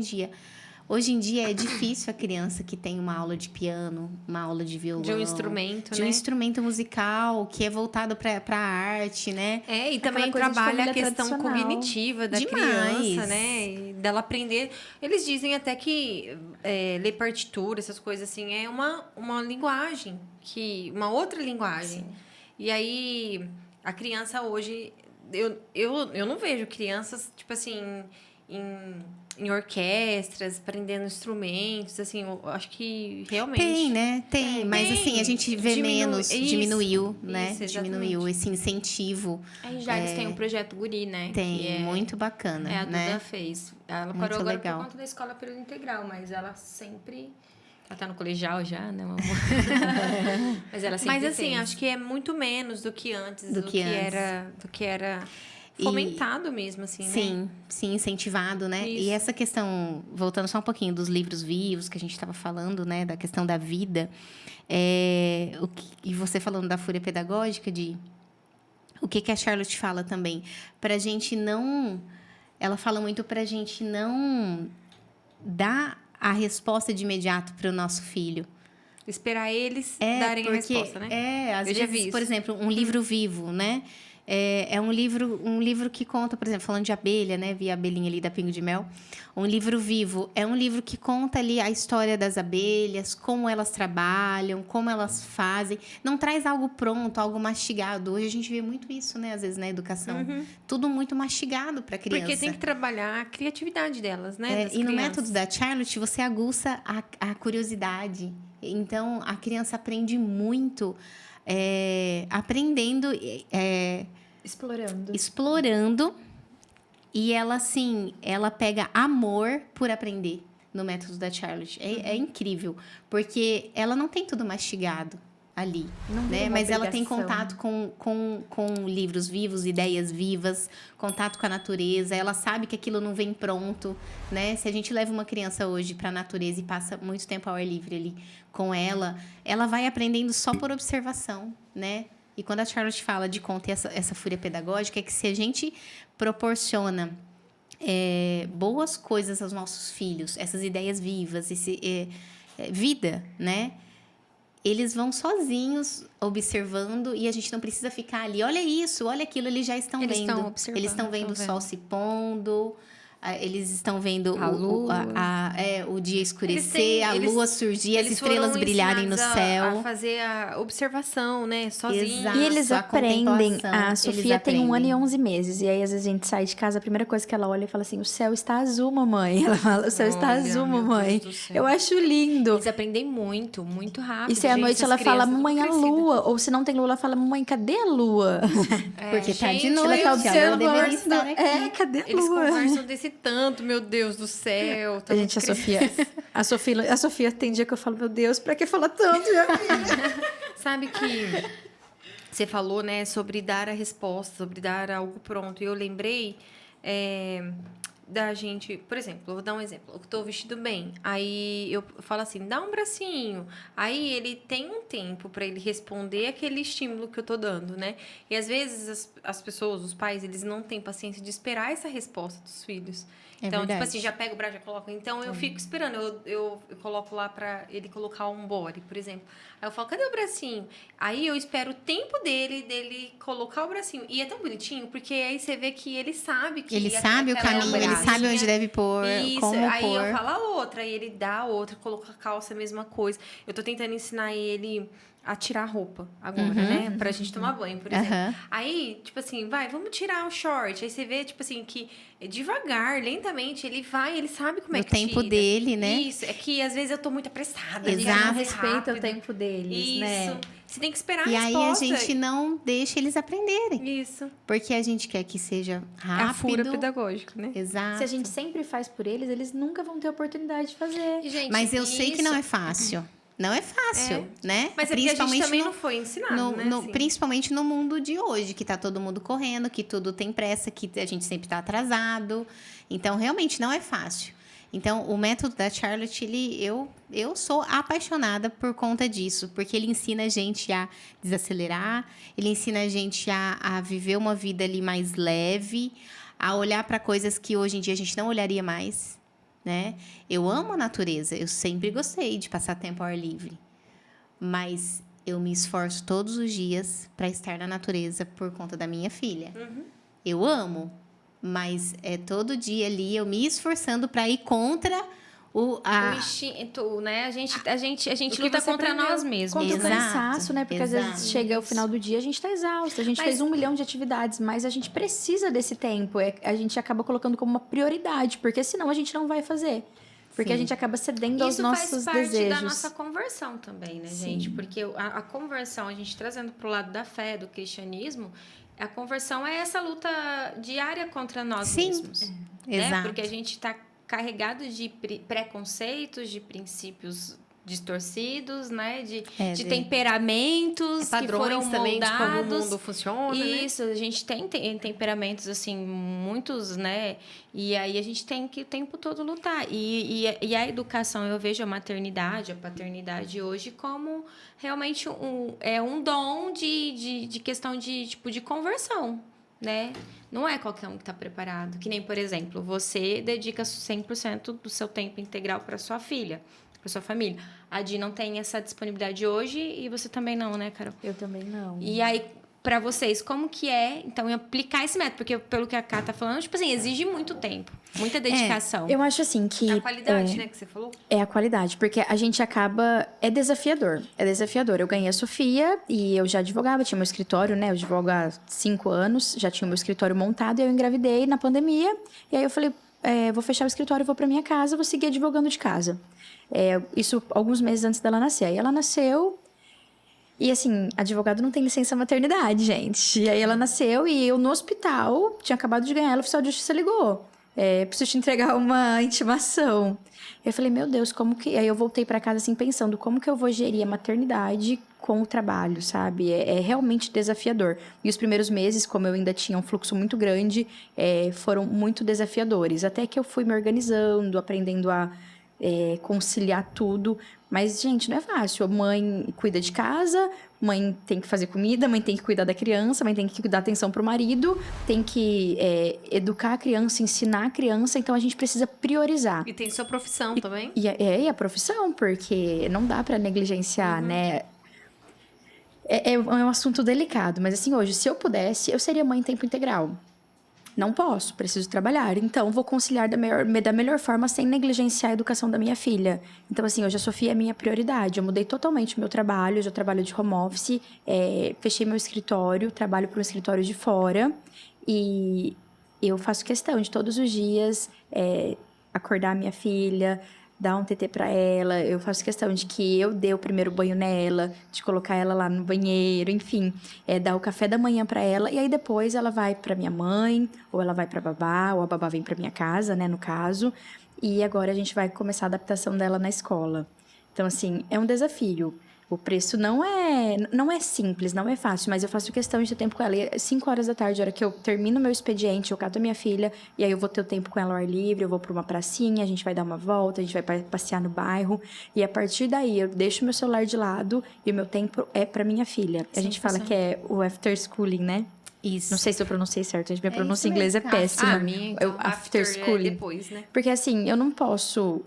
dia é difícil a criança que tem uma aula de piano, uma aula de violão. De um instrumento, De né? um instrumento musical que é voltado pra arte, né? E também Aquela coisa de trabalha a família questão tradicional. cognitiva da Demais. criança, né? E dela aprender. Eles dizem até que ler partitura, essas coisas assim, é uma linguagem, uma outra linguagem. E aí, a criança hoje... Eu não vejo crianças, tipo assim, em orquestras, aprendendo instrumentos, assim, eu acho que realmente... Tem, né? Tem. Mas tem. assim, a gente vê menos, Isso, diminuiu, né? isso, Diminuiu esse incentivo. Aí já eles têm um projeto Guri, né? Tem, que muito bacana, a Duda né? fez. Ela Muito parou agora legal. por conta da escola período integral, mas ela sempre... Ela tá no colegial já, né, meu amor? Mas ela sempre Mas assim, fez. acho que é muito menos do que antes, Do que antes. do que era fomentado mesmo, assim, né? Sim, sim, incentivado, né? Isso. E essa questão, voltando só um pouquinho dos livros vivos que a gente estava falando, né? Da questão da vida. E você falando da fúria pedagógica, o que a Charlotte fala também? Pra gente não... Ela fala muito pra gente não dar a resposta de imediato para o nosso filho. Esperar eles darem a resposta, né? Às Eu já vezes, vi por isso. exemplo, um livro vivo, né? É um livro que conta, por exemplo, falando de abelha, né? Vi a abelhinha ali da Pingo de Mel. Um livro vivo é um livro que conta ali a história das abelhas, como elas trabalham, como elas fazem. Não traz algo pronto, algo mastigado. Hoje a gente vê muito isso, né? Às vezes na educação. Tudo muito mastigado para a criança. Porque tem que trabalhar a criatividade delas, né? Das E no crianças. método da Charlotte, você aguça a curiosidade. Então, a criança aprende muito aprendendo... explorando, e ela, assim, ela pega amor por aprender no método da Charlotte. É incrível, porque ela não tem tudo mastigado ali, né? Mas ela tem contato com livros vivos, ideias vivas, contato com a natureza. Ela sabe que aquilo não vem pronto, né? Se a gente leva uma criança hoje para a natureza e passa muito tempo ao ar livre ali com ela vai aprendendo só por observação, né? E quando a Charlotte fala de conta e essa fúria pedagógica, é que se a gente proporciona boas coisas aos nossos filhos, essas ideias vivas, vida, né? Eles vão sozinhos observando e a gente não precisa ficar ali. Olha isso, olha aquilo, eles já estão Eles vendo. estão observando, Eles estão vendo o sol se pondo. Eles estão vendo A lua. o dia escurecer, a lua surgir, as estrelas brilharem no céu. A fazer a observação, né? Sozinhos. Exato. E eles a aprendem. contemplação, A eles Sofia tem 1 ano e aprendem. 11 meses. E aí, às vezes, a gente sai de casa, a primeira coisa que ela olha e fala assim: o céu está azul, mamãe. Ela fala: o céu está Olha, azul, meu mamãe. Deus do céu. Eu acho lindo. Eles aprendem muito, muito rápido. E se à gente, noite essas ela fala: crianças mamãe, a tudo crescidas. lua. Ou se não tem lua, ela fala: mamãe, cadê a lua? Porque tá de gente, noite, ela tá ela observando. deveria estar aqui. Cadê a Eles lua? conversam desse tanto, meu Deus do céu. Tá Gente, a Sofia tem dia que eu falo: meu Deus, pra que falar tanto? Sabe que você falou, né, sobre dar a resposta, sobre dar algo pronto. E eu lembrei da gente... Por exemplo, eu vou dar um exemplo. Eu tô vestido bem. Aí eu falo assim, dá um bracinho. Aí ele tem um tempo para ele responder aquele estímulo que eu tô dando, né? E às vezes as pessoas, os pais, eles não têm paciência de esperar essa resposta dos filhos. Então, verdade. tipo assim, já pega o braço, já coloca. Então, eu fico esperando. Eu coloco lá pra ele colocar um body, por exemplo. Aí eu falo, cadê o bracinho? Aí eu espero o tempo dele colocar o bracinho. E é tão bonitinho, porque aí você vê que ele sabe que... Ele sabe o aquela caminho, ele bracinha- sabe onde deve pôr, Isso, como aí pôr. eu falo a outra, aí ele dá a outra, coloca a calça, a mesma coisa. Eu tô tentando ensinar ele a tirar a roupa agora, né? Pra gente tomar banho, por exemplo. Aham. Aí, tipo assim, vamos tirar o short. Aí você vê, tipo assim, que devagar, lentamente, ele vai, ele sabe como é No que tempo tira. dele, né? Isso, é que às vezes eu tô muito apressada. Exato. liga Não mais respeita rápido. o tempo deles, Isso. né? Você tem que esperar E a aí a resposta. gente não deixa eles aprenderem. Isso. Porque a gente quer que seja É rápido. a fúria pedagógica, né? Exato. Se a gente sempre faz por eles, eles nunca vão ter oportunidade de fazer. E, gente, Mas eu sei que não é isso- fácil. Não é fácil, né? Mas é porque a gente também não foi ensinado, né? assim. Principalmente no mundo de hoje, que tá todo mundo correndo, que tudo tem pressa, que a gente sempre tá atrasado. Então, realmente, não é fácil. Então, o método da Charlotte, eu sou apaixonada por conta disso. Porque ele ensina a gente a desacelerar, ele ensina a gente a viver uma vida ali mais leve, a olhar para coisas que hoje em dia a gente não olharia mais, né? Eu amo a natureza, eu sempre gostei de passar tempo ao ar livre. Mas eu me esforço todos os dias para estar na natureza por conta da minha filha. Eu amo, mas é todo dia ali eu me esforçando para ir contra O instinto, né? A gente O que luta você contra aprendeu. nós mesmos. Contra o Exato, cansaço, né? Porque às exato. vezes chega o final do dia, a gente tá exausto. A gente fez 1 milhão de atividades, mas a gente precisa desse tempo. A gente acaba colocando como uma prioridade, porque senão a gente não vai fazer. Porque a gente acaba cedendo aos Isso nossos faz parte desejos. da nossa conversão também, né, gente? Porque a conversão, a gente trazendo pro lado da fé, do cristianismo, a conversão é essa luta diária contra nós Sim. mesmos. né? Exato. Porque a gente está carregado de preconceitos, de princípios distorcidos, né? De temperamentos que padrões foram também de como o moldados. mundo funciona, Isso, a gente tem temperamentos, assim, muitos, né? E aí a gente tem que o tempo todo lutar. E a educação, eu vejo a maternidade, a paternidade hoje como realmente um dom de questão de, tipo, de conversão, né? Não é qualquer um que está preparado. Que nem, por exemplo, você dedica 100% do seu tempo integral para sua filha, para sua família. A Di não tem essa disponibilidade hoje e você também não, né, Carol? Eu também não. E aí, para vocês, como que é, então, aplicar esse método? Porque, pelo que a Ká tá falando, tipo assim, exige muito tempo, muita dedicação. Eu acho assim que... A qualidade, né, que você falou. É a qualidade, porque a gente acaba... É desafiador, é desafiador. Eu ganhei a Sofia e eu já advogava, tinha meu escritório, né? Eu advogo há 5 anos, já tinha o meu escritório montado e eu engravidei na pandemia. E aí eu falei, vou fechar o escritório, vou pra minha casa, vou seguir advogando de casa. Isso alguns meses antes dela nascer. Aí ela nasceu... E assim, advogado não tem licença maternidade, gente. E aí ela nasceu e eu no hospital, tinha acabado de ganhar, o oficial de justiça ligou. Preciso te entregar uma intimação. Eu falei, meu Deus, como que... Aí eu voltei pra casa assim, pensando, como que eu vou gerir a maternidade com o trabalho, sabe? É realmente desafiador. E os primeiros meses, como eu ainda tinha um fluxo muito grande, foram muito desafiadores. Até que eu fui me organizando, aprendendo a conciliar tudo. Mas, gente, não é fácil. A mãe cuida de casa, mãe tem que fazer comida, mãe tem que cuidar da criança, mãe tem que dar atenção pro marido, tem que educar a criança, ensinar a criança. Então, a gente precisa priorizar. E tem sua profissão também. E a profissão, porque não dá para negligenciar, né? É um assunto delicado, mas assim, hoje, se eu pudesse, eu seria mãe em tempo integral. Não posso, preciso trabalhar. Então, vou conciliar da melhor forma sem negligenciar a educação da minha filha. Então, assim, hoje a Sofia é minha prioridade. Eu mudei totalmente o meu trabalho, eu já trabalho de home office, fechei meu escritório, trabalho para um escritório de fora. E eu faço questão de todos os dias acordar minha filha, dar um TT para ela. Eu faço questão de que eu dê o primeiro banho nela, de colocar ela lá no banheiro, enfim, dar o café da manhã para ela. E aí depois ela vai para minha mãe, ou ela vai para babá, ou a babá vem para minha casa, né, no caso. E agora a gente vai começar a adaptação dela na escola. Então, assim, é um desafio. O preço não é simples, não é fácil, mas eu faço questão de ter tempo com ela. E 5 horas da tarde, a hora que eu termino meu expediente, eu cato a minha filha, e aí eu vou ter o tempo com ela ao ar livre, eu vou para uma pracinha, a gente vai dar uma volta, a gente vai passear no bairro, e a partir daí eu deixo meu celular de lado e o meu tempo é para minha filha. A gente fala que é o after schooling, né? Isso. Não sei se eu pronunciei certo, minha pronúncia em inglês é péssima. A minha, então, after schooling. Depois, né? Porque assim, eu não posso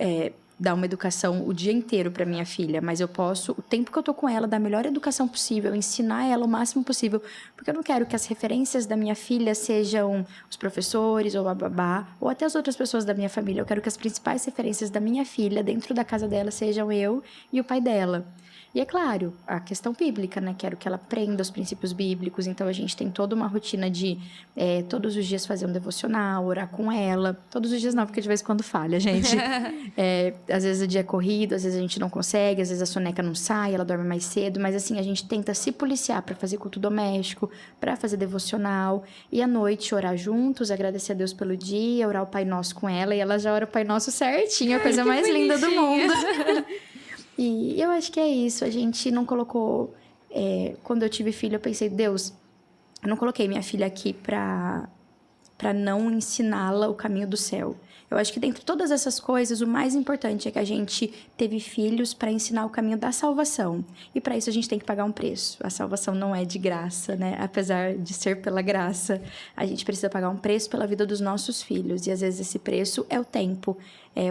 dar uma educação o dia inteiro para minha filha, mas eu posso, o tempo que eu tô com ela, dar a melhor educação possível, ensinar ela o máximo possível, porque eu não quero que as referências da minha filha sejam os professores ou a babá, ou até as outras pessoas da minha família. Eu quero que as principais referências da minha filha dentro da casa dela sejam eu e o pai dela. E é claro, a questão bíblica, né? Quero que ela aprenda os princípios bíblicos. Então, a gente tem toda uma rotina de todos os dias fazer um devocional, orar com ela. Todos os dias não, porque de vez em quando falha, gente. Às vezes o dia é corrido, às vezes a gente não consegue, às vezes a soneca não sai, ela dorme mais cedo. Mas assim, a gente tenta se policiar para fazer culto doméstico, para fazer devocional. E à noite orar juntos, agradecer a Deus pelo dia, orar o Pai Nosso com ela. E ela já ora o Pai Nosso certinho, a coisa mais linda do mundo. E eu acho que é isso. A gente não colocou... quando eu tive filho, eu pensei, Deus, eu não coloquei minha filha aqui para não ensiná-la o caminho do céu. Eu acho que dentre todas essas coisas, o mais importante é que a gente teve filhos para ensinar o caminho da salvação. E para isso a gente tem que pagar um preço. A salvação não é de graça, né? Apesar de ser pela graça, a gente precisa pagar um preço pela vida dos nossos filhos. E às vezes esse preço é o tempo.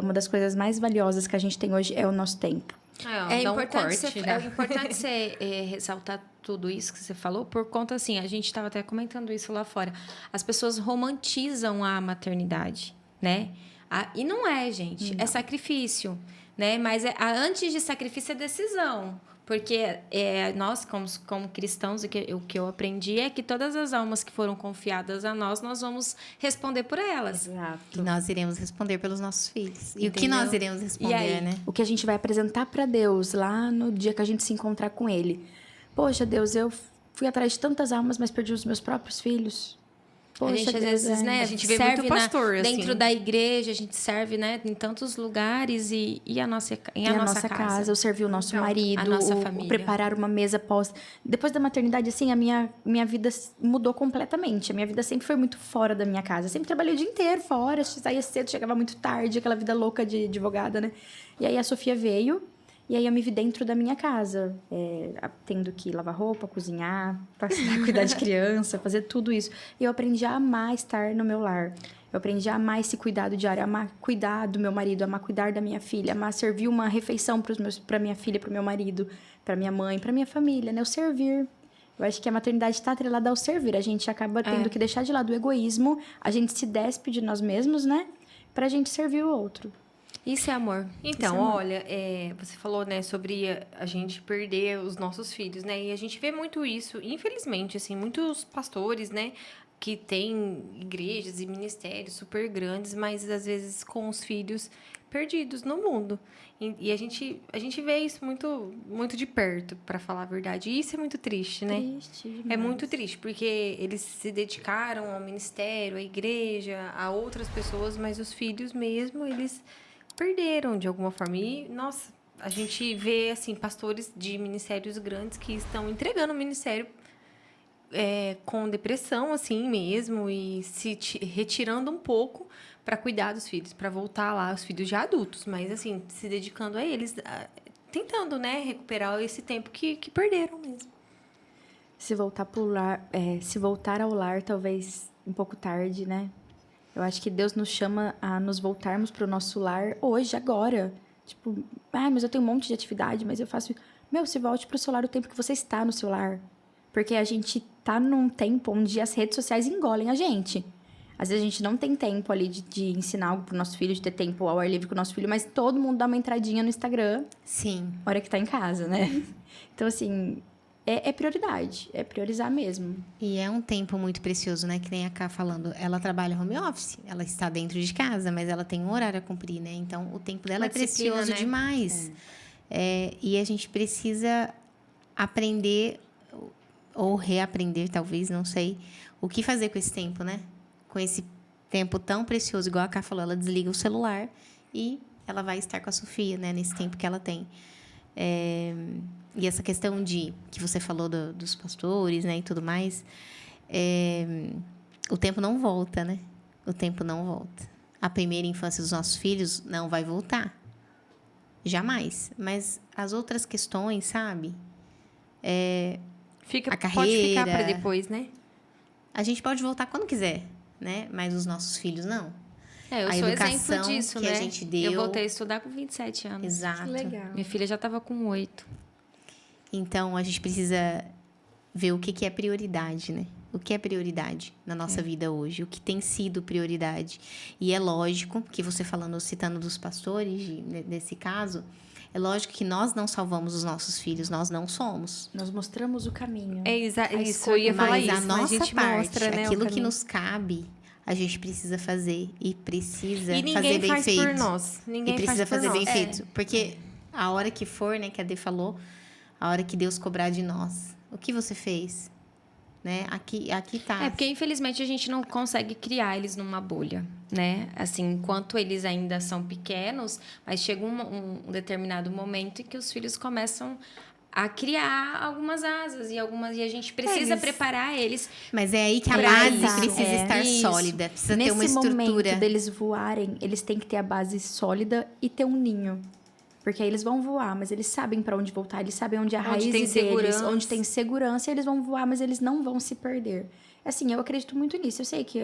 Uma das coisas mais valiosas que a gente tem hoje é o nosso tempo. É importante você ressaltar tudo isso que você falou, por conta, assim, a gente estava até comentando isso lá fora. As pessoas romantizam a maternidade, né? E não é, gente. É sacrifício, né? Mas antes de sacrifício é decisão. Porque nós, como cristãos, o que eu aprendi é que todas as almas que foram confiadas a nós vamos responder por elas. Exato. E nós iremos responder pelos nossos filhos. E Entendeu? o que nós iremos responder, né? O que a gente vai apresentar para Deus lá no dia que a gente se encontrar com Ele. Poxa, Deus, eu fui atrás de tantas almas, mas perdi os meus próprios filhos. Poxa, a gente, às Deus, vezes, né? A gente vê serve muito pastor, assim. dentro da igreja, a gente serve, né? Em tantos lugares e a nossa casa, o servir o nosso marido, a nossa o família. preparar uma mesa pós. Depois da maternidade, assim, a minha vida mudou completamente. A minha vida sempre foi muito fora da minha casa. Eu sempre trabalhei o dia inteiro fora, saía cedo, chegava muito tarde, aquela vida louca de advogada, né? E aí a Sofia veio. E aí eu me vi dentro da minha casa, tendo que lavar roupa, cozinhar, cuidar de criança, fazer tudo isso. E eu aprendi a amar estar no meu lar. Eu aprendi a amar esse cuidado diário, amar cuidar do meu marido, amar cuidar da minha filha, amar servir uma refeição para minha filha, para o meu marido, para minha mãe, para minha família, né? O servir. Eu acho que a maternidade está atrelada ao servir. A gente acaba tendo que deixar de lado o egoísmo, a gente se despe de nós mesmos, né? Pra gente servir o outro. Isso é amor. Então, olha, você falou, né, sobre a gente perder os nossos filhos, né? E a gente vê muito isso, infelizmente, assim, muitos pastores, né, que têm igrejas e ministérios super grandes, mas às vezes com os filhos perdidos no mundo. E a gente vê isso muito, muito de perto, para falar a verdade. E isso é muito triste, né? Triste demais. É muito triste, porque eles se dedicaram ao ministério, à igreja, a outras pessoas, mas os filhos mesmo, eles perderam de alguma forma. E, nossa, a gente vê, assim, pastores de ministérios grandes que estão entregando o ministério com depressão, assim mesmo, e se retirando um pouco para cuidar dos filhos, para voltar lá, os filhos já adultos, mas, assim, se dedicando a eles, tentando, né, recuperar esse tempo que perderam mesmo. Se voltar ao lar, talvez um pouco tarde, né? Eu acho que Deus nos chama a nos voltarmos para o nosso lar hoje, agora. Tipo, mas eu tenho um monte de atividade, mas eu faço... se volte para o seu lar o tempo que você está no seu lar. Porque a gente tá num tempo onde as redes sociais engolem a gente. Às vezes a gente não tem tempo ali de ensinar algo pro nosso filho, de ter tempo ao ar livre com o nosso filho, mas todo mundo dá uma entradinha no Instagram. Sim. Hora que tá em casa, né? Então, assim... É prioridade, é priorizar mesmo. E é um tempo muito precioso, né? Que nem a Ká falando. Ela trabalha home office, ela está dentro de casa, mas ela tem um horário a cumprir, né? Então, o tempo dela é precioso, né? Demais. E a gente precisa aprender, ou reaprender, talvez, não sei, o que fazer com esse tempo, né? Com esse tempo tão precioso, igual a Ká falou, ela desliga o celular e ela vai estar com a Sofia, né? Nesse tempo que ela tem. E essa questão que você falou dos pastores, né, e tudo mais, o tempo não volta, né? O tempo não volta. A primeira infância dos nossos filhos não vai voltar. Jamais. Mas as outras questões, sabe? A carreira... Pode ficar para depois, né? A gente pode voltar quando quiser, né? Mas os nossos filhos, não. Eu a sou educação exemplo disso, que né? a gente deu... Eu voltei a estudar com 27 anos. Exato. Que legal. Minha filha já estava com 8. Então, a gente precisa ver o que é prioridade, né? O que é prioridade na nossa vida hoje? O que tem sido prioridade? E é lógico que você citando dos pastores, nesse caso, é lógico que nós não salvamos os nossos filhos, nós não somos. Nós mostramos o caminho. Isso, eu ia falar Mas isso. a nossa a gente parte, mostra, né, aquilo o que caminho. nos cabe, a gente precisa fazer e precisa E ninguém fazer bem faz feito. por nós. Ninguém E precisa faz por fazer bem nós. feito. Porque a hora que for, né, que a Dê falou, a hora que Deus cobrar de nós, o que você fez? Né? Aqui tá. Porque infelizmente a gente não consegue criar eles numa bolha, né? Assim, enquanto eles ainda são pequenos, mas chega um determinado momento em que os filhos começam a criar algumas asas e a gente precisa preparar eles. Mas é aí que a pra base isso. precisa estar Isso. sólida, precisa Nesse ter uma estrutura. momento deles voarem, eles têm que ter a base sólida e ter um ninho. Porque aí eles vão voar, mas eles sabem para onde voltar, eles sabem onde é a raiz tem deles, segurança. onde tem segurança, eles vão voar, mas eles não vão se perder. Assim, eu acredito muito nisso. Eu sei que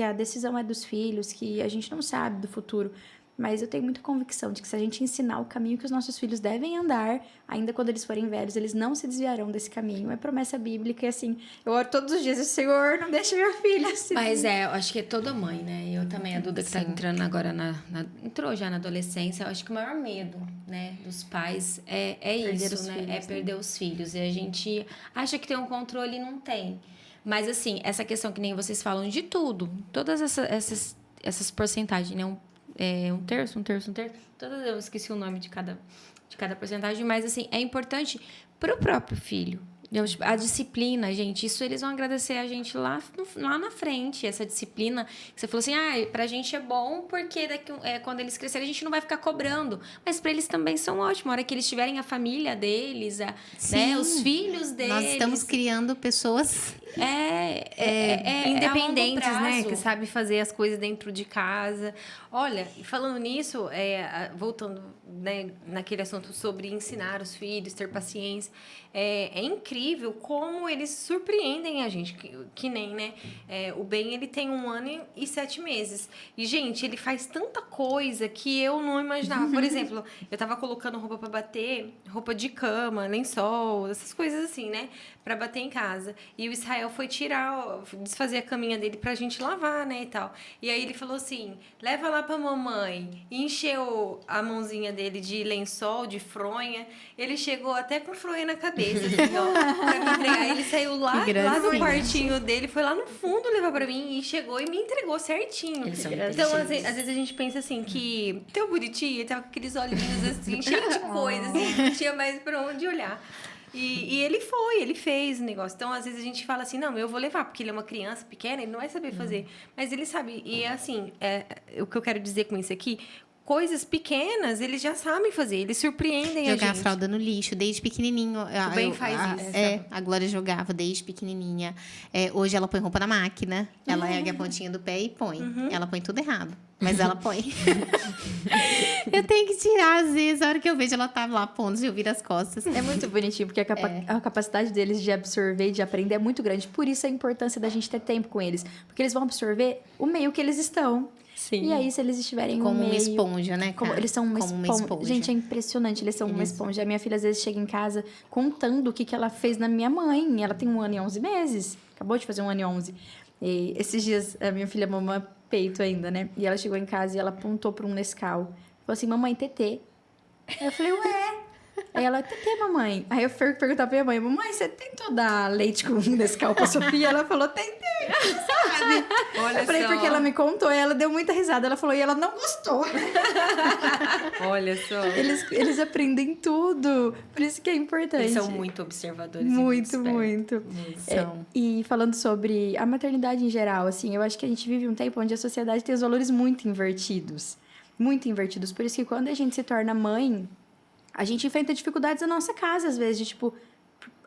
a decisão é dos filhos, que a gente não sabe do futuro, mas eu tenho muita convicção de que se a gente ensinar o caminho que os nossos filhos devem andar, ainda quando eles forem velhos, eles não se desviarão desse caminho. É promessa bíblica e assim, eu oro todos os dias, Senhor, não deixa minha filha assim. Mas eu acho que é toda mãe, né? Eu também, a Duda que tá entrando agora entrou já na adolescência, eu acho que o maior medo, né, dos pais é Perder isso, os né? filhos, É perder os filhos. E a gente acha que tem um controle e não tem. Mas assim, essa questão que nem vocês falam de tudo, todas essas porcentagens, né? Um terço. Todas eu esqueci o nome de cada porcentagem, mas assim, é importante pro próprio filho, A disciplina, gente, isso eles vão agradecer a gente lá na frente, essa disciplina. Você falou assim, pra gente é bom porque quando eles crescerem a gente não vai ficar cobrando. Mas pra eles também são ótimos. A hora que eles tiverem a família deles, né, os filhos deles. Nós estamos criando pessoas... independentes, a longo né? prazo. Que sabe fazer as coisas dentro de casa. Olha, e falando nisso, voltando, né, naquele assunto sobre ensinar os filhos, ter paciência, é incrível como eles surpreendem a gente, que nem, né? O Ben, ele tem 1 ano e 7 meses. E, gente, ele faz tanta coisa que eu não imaginava. Por exemplo, eu tava colocando roupa pra bater, roupa de cama, lençol, essas coisas assim, né? Pra bater em casa. E o Israel foi desfazer a caminha dele pra gente lavar, né, e tal. E aí ele falou assim, leva lá pra mamãe. E encheu a mãozinha dele de lençol, de fronha. Ele chegou até com fronha na cabeça, assim, ó, pra me entregar. Ele saiu lá do quartinho dele, foi lá no fundo levar pra mim e chegou e me entregou certinho. Então, às vezes a gente pensa assim, que teu bonitinho, ele tava com aqueles olhinhos assim, cheio de coisa, assim, não tinha mais pra onde olhar. E ele fez o negócio. Então, às vezes, a gente fala assim, não, eu vou levar, porque ele é uma criança pequena, ele não vai saber fazer. Mas ele sabe. E, assim, o que eu quero dizer com isso aqui, coisas pequenas, eles já sabem fazer, eles surpreendem a gente. Jogar a fralda no lixo, desde pequenininho. O Ben faz isso. A Glória jogava desde pequenininha. Hoje ela põe roupa na máquina, ela ergue a pontinha do pé e põe. Ela põe tudo errado, mas ela põe. Eu tenho que tirar, às vezes, a hora que eu vejo ela tá lá pondo, eu viro as costas. É muito bonitinho, porque a capacidade deles de absorver e de aprender é muito grande. Por isso a importância da gente ter tempo com eles. Porque eles vão absorver o meio que eles estão. Sim. E aí, se eles estiverem Como no meio... uma esponja, né, cara? Eles são uma Como esponja. Gente, é impressionante. Eles são uma esponja. A minha filha, às vezes, chega em casa contando o que ela fez na minha mãe. Ela tem 1 ano e 11 meses. Acabou de fazer 1 ano e 11. E esses dias, a minha filha mama peito ainda, né? E ela chegou em casa e ela apontou para um Nescau. Falou assim, mamãe, tetê. Aí eu falei, ué... Aí ela, tetê, mamãe. Aí eu fui perguntar pra minha mãe, mamãe, você tentou dar leite com Nescau pra Sofia? Ela falou, tentei, sabe? Olha eu falei, só. porque ela me contou, e ela deu muita risada. Ela falou, e ela não gostou. Olha só. Eles aprendem tudo. Por isso que é importante. Eles são muito observadores. Muito, e muito. São. E falando sobre a maternidade em geral, assim, eu acho que a gente vive um tempo onde a sociedade tem os valores muito invertidos. Muito invertidos. Por isso que quando a gente se torna mãe... A gente enfrenta dificuldades na nossa casa, às vezes, de tipo,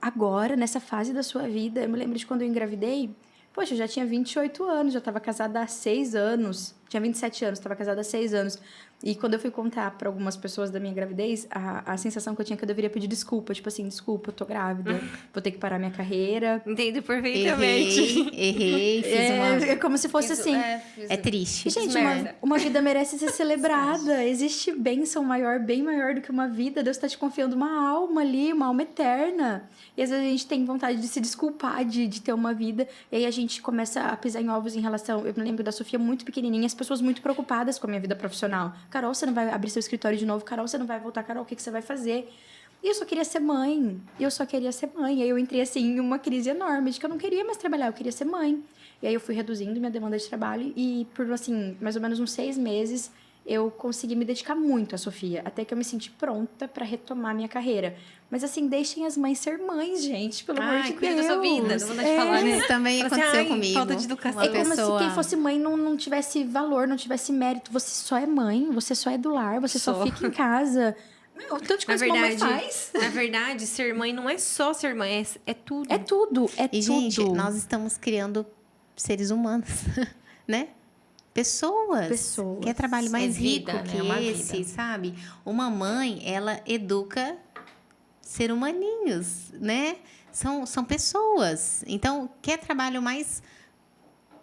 agora, nessa fase da sua vida. Eu me lembro de quando eu engravidei, poxa, eu já tinha 28 anos, já estava casada há 6 anos. Tinha 27 anos, estava casada há 6 anos. E quando eu fui contar para algumas pessoas da minha gravidez, a sensação que eu tinha é que eu deveria pedir desculpa. Tipo assim, desculpa, eu tô grávida, vou ter que parar minha carreira. Entendo perfeitamente. Errei, fiz uma... É como se fosse assim... É triste. Gente, uma vida merece ser celebrada. Existe bênção maior, bem maior do que uma vida. Deus está te confiando uma alma ali, uma alma eterna. E às vezes a gente tem vontade de se desculpar de ter uma vida. E aí a gente começa a pisar em ovos em relação... Eu me lembro da Sofia muito pequenininha, as pessoas muito preocupadas com a minha vida profissional. Carol, você não vai abrir seu escritório de novo? Carol, você não vai voltar? Carol, o que você vai fazer? E eu só queria ser mãe. E aí eu entrei, assim, em uma crise enorme de que eu não queria mais trabalhar, eu queria ser mãe. E aí eu fui reduzindo minha demanda de trabalho e por, assim, mais ou menos uns 6 meses, eu consegui me dedicar muito à Sofia. Até que eu me senti pronta para retomar minha carreira. Mas, assim, deixem as mães ser mães, gente, pelo amor de cuida Deus. da sua vida, não vou te falar, né? Isso também Fala aconteceu assim, comigo. Falta de educação. É como se quem fosse mãe não tivesse valor, não tivesse mérito. Você só é mãe, você só é do lar, você só fica em casa. Meu, tanto de coisa que a mamãe faz. Na verdade, ser mãe não é só ser mãe, é tudo. É tudo, é E, tudo. gente, nós estamos criando seres humanos, né? Pessoas. Que é trabalho mais vida, rico né? que Uma esse, vida. sabe? Uma mãe, ela educa ser humaninhos, né? São pessoas. Então, quer trabalho mais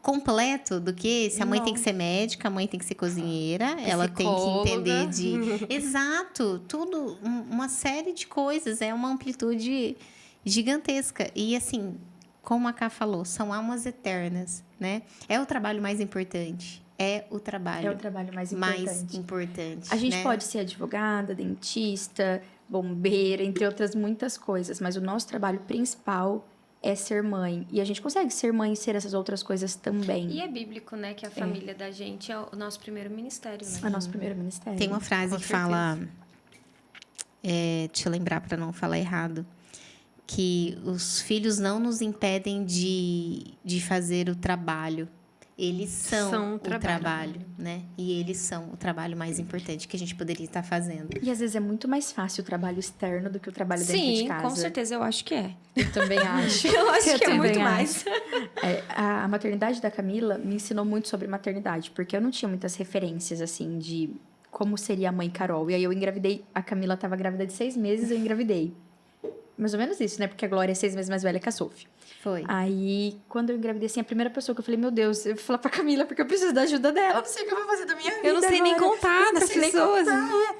completo do que esse? A mãe tem que ser médica, a mãe tem que ser cozinheira, ela tem que entender de... Exato, tudo, uma série de coisas, é uma amplitude gigantesca. E assim, como a Ká falou, são almas eternas, né? É o trabalho mais importante. É o trabalho mais importante. A gente né? pode ser advogada, dentista, bombeira, entre outras muitas coisas, mas o nosso trabalho principal é ser mãe. E a gente consegue ser mãe e ser essas outras coisas também. E é bíblico, né? Que a família da gente é o nosso primeiro ministério, né? É o nosso primeiro ministério. Tem uma frase Com que certeza. fala... deixa eu lembrar para não falar errado. que os filhos não nos impedem de fazer o trabalho. Eles são o trabalho, né? E eles são o trabalho mais importante que a gente poderia estar fazendo. E às vezes é muito mais fácil o trabalho externo do que o trabalho dentro de Sim, casa. com certeza, eu acho que é. Eu também acho. Eu acho que é muito também mais. A maternidade da Camila me ensinou muito sobre maternidade, porque eu não tinha muitas referências, assim, de como seria a mãe Carol. E aí eu engravidei, a Camila estava grávida de 6 meses, eu engravidei. Mais ou menos isso, né? Porque a Glória é 6 meses mais velha que a Sophie. Foi. Aí, quando eu engravidei, assim, a primeira pessoa que eu falei, meu Deus, eu vou falar pra Camila, porque eu preciso da ajuda dela. Eu não sei o que eu vou fazer da minha vida Eu não sei nem agora. contar Eu não das sei nem pessoas. contar.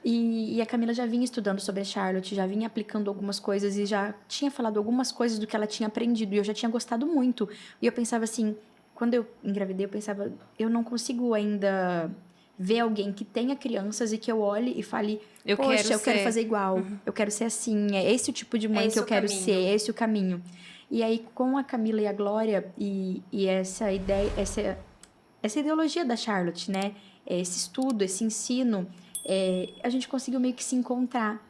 E a Camila já vinha estudando sobre a Charlotte, já vinha aplicando algumas coisas e já tinha falado algumas coisas do que ela tinha aprendido. E eu já tinha gostado muito. E eu pensava assim, quando eu engravidei, eu pensava, eu não consigo ainda ver alguém que tenha crianças e que eu olhe e fale, poxa, eu quero fazer igual, eu quero ser assim, é esse o tipo de mãe que eu quero ser, é esse o caminho. E aí, com a Camila e a Glória, e essa ideia, essa ideologia da Charlotte, né? Esse estudo, esse ensino, a gente conseguiu meio que se encontrar.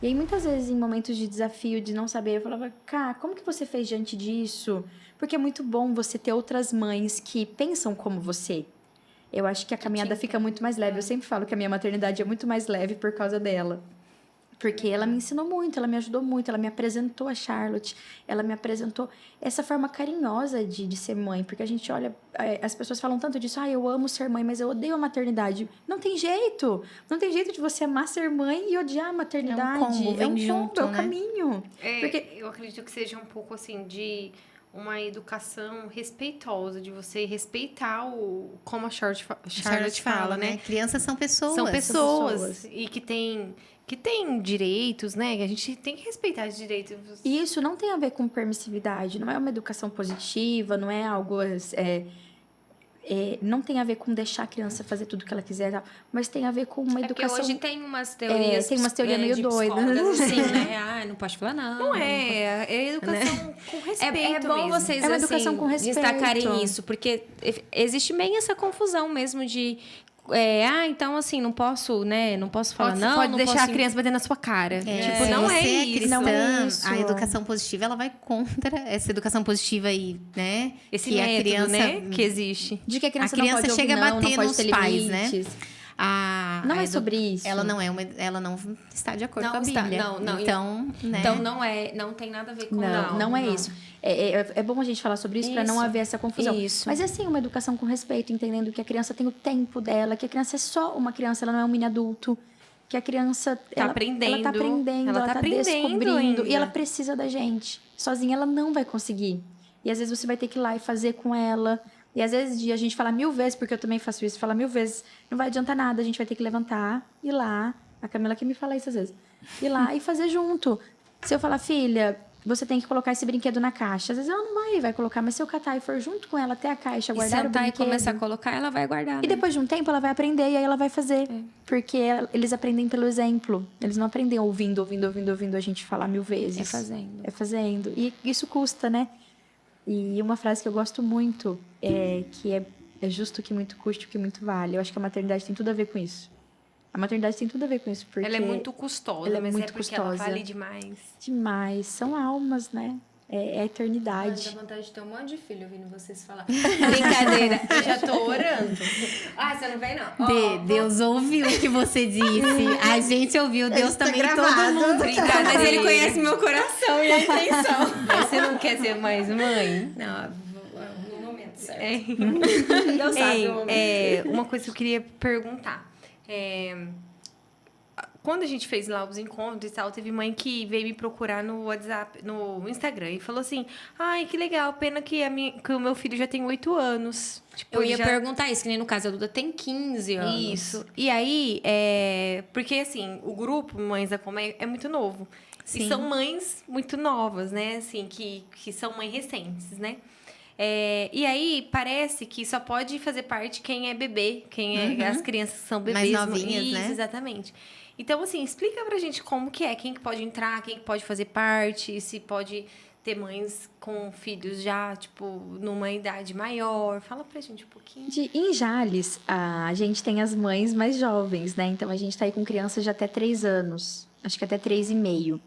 E aí, muitas vezes, em momentos de desafio, de não saber, eu falava, Cá, como que você fez diante disso? Porque é muito bom você ter outras mães que pensam como você. Eu acho que a caminhada fica muito mais leve. Eu sempre falo que a minha maternidade é muito mais leve por causa dela. Porque ela me ensinou muito, ela me ajudou muito, ela me apresentou a Charlotte, ela me apresentou essa forma carinhosa de ser mãe. Porque a gente olha, as pessoas falam tanto disso, eu amo ser mãe, mas eu odeio a maternidade. Não tem jeito! Não tem jeito de você amar ser mãe e odiar a maternidade. É um combo, vem junto, é o né? caminho. Porque eu acredito que seja um pouco assim de uma educação respeitosa, de você respeitar como a Charlotte fala, né? Crianças são pessoas. São pessoas e que tem direitos, né? A gente tem que respeitar os direitos. E isso não tem a ver com permissividade, não é uma educação positiva, não é algo... não tem a ver com deixar a criança fazer tudo que ela quiser, mas tem a ver com uma educação... Porque hoje tem umas teorias... tem umas teorias meio de doidas. psicólogas, assim, né? Não pode falar não. Não é educação com respeito É bom mesmo. vocês, É uma assim, educação com respeito. destacarem isso, porque existe bem essa confusão mesmo de... então assim, não posso, né? Não posso falar Você não. pode não deixar posso... a criança bater na sua cara. Tipo, Se não você é isso. cristã, não é isso. a educação positiva, ela vai contra essa educação positiva aí, né? Esse que método, a criança, né? Que existe. De que a criança, A criança não pode chega ouvir, a bater não pode nos ter pais, né? limites. Não é sobre isso. Ela não está de acordo Não com a está, Bíblia. não. Então, né? Então não tem nada a ver com Não é isso. É bom a gente falar sobre isso para não Isso. haver essa confusão. Isso. Mas é assim, uma educação com respeito, entendendo que a criança tem o tempo dela, que a criança é só uma criança, ela não é um mini adulto, que a criança aprendendo. ela tá aprendendo, Ela tá aprendendo descobrindo ainda. e ela precisa da gente. Sozinha ela não vai conseguir. E às vezes você vai ter que ir lá e fazer com ela. E às vezes a gente fala 1000 vezes, porque eu também faço isso, fala 1000 vezes, não vai adiantar nada, a gente vai ter que levantar, ir lá, a Camila que me fala isso às vezes, ir lá e fazer junto. Se eu falar, filha, você tem que colocar esse brinquedo na caixa, às vezes ela não vai colocar, mas se eu catar e for junto com ela até a caixa, guardar o sentar brinquedo... e começar a colocar, ela vai guardar. E depois de um tempo ela vai aprender e aí ela vai fazer. Porque eles aprendem pelo exemplo. Eles não aprendem ouvindo a gente falar 1000 vezes. É fazendo. É fazendo. E isso custa, né? E uma frase que eu gosto muito é que é justo que muito custe o que muito vale. Eu acho que a maternidade tem tudo a ver com isso. A maternidade tem tudo a ver com isso. Porque Ela é muito custosa, ela é mas muito porque ela custosa. vale demais. demais. São almas, né? É a eternidade. Dá vontade de ter um monte de filho ouvindo vocês falar. Brincadeira. Eu já tô orando. Você não vem, não? Deus ouviu o que você disse. A gente ouviu, Deus Está também, gravado. todo mundo. Brincadeira. Mas ele conhece meu coração e a intenção. Mas você não quer ser mais mãe? Não, no momento certo. Deus sabe o momento. Uma coisa que eu queria perguntar. Quando a gente fez lá os encontros e tal, teve mãe que veio me procurar no WhatsApp, no Instagram, e falou assim: ai, que legal, pena que o meu filho já tem 8 anos. Tipo, Eu ele ia já... perguntar isso, que nem no caso, a Duda tem 15 anos. Isso. E aí, porque assim, o grupo Mães da Colmeia é muito novo. Sim. E são mães muito novas, né? Assim, que são mães recentes, né? E aí, parece que só pode fazer parte quem é bebê, quem é as crianças que são bebês. Mais novinhas, isso, né? Exatamente. Então, assim, explica pra gente como que é, quem que pode entrar, quem que pode fazer parte, se pode ter mães com filhos já, tipo, numa idade maior. Fala pra gente um pouquinho. Em Jales, a gente tem as mães mais jovens, né? Então, a gente tá aí com crianças de até 3 anos. Acho que até 3,5.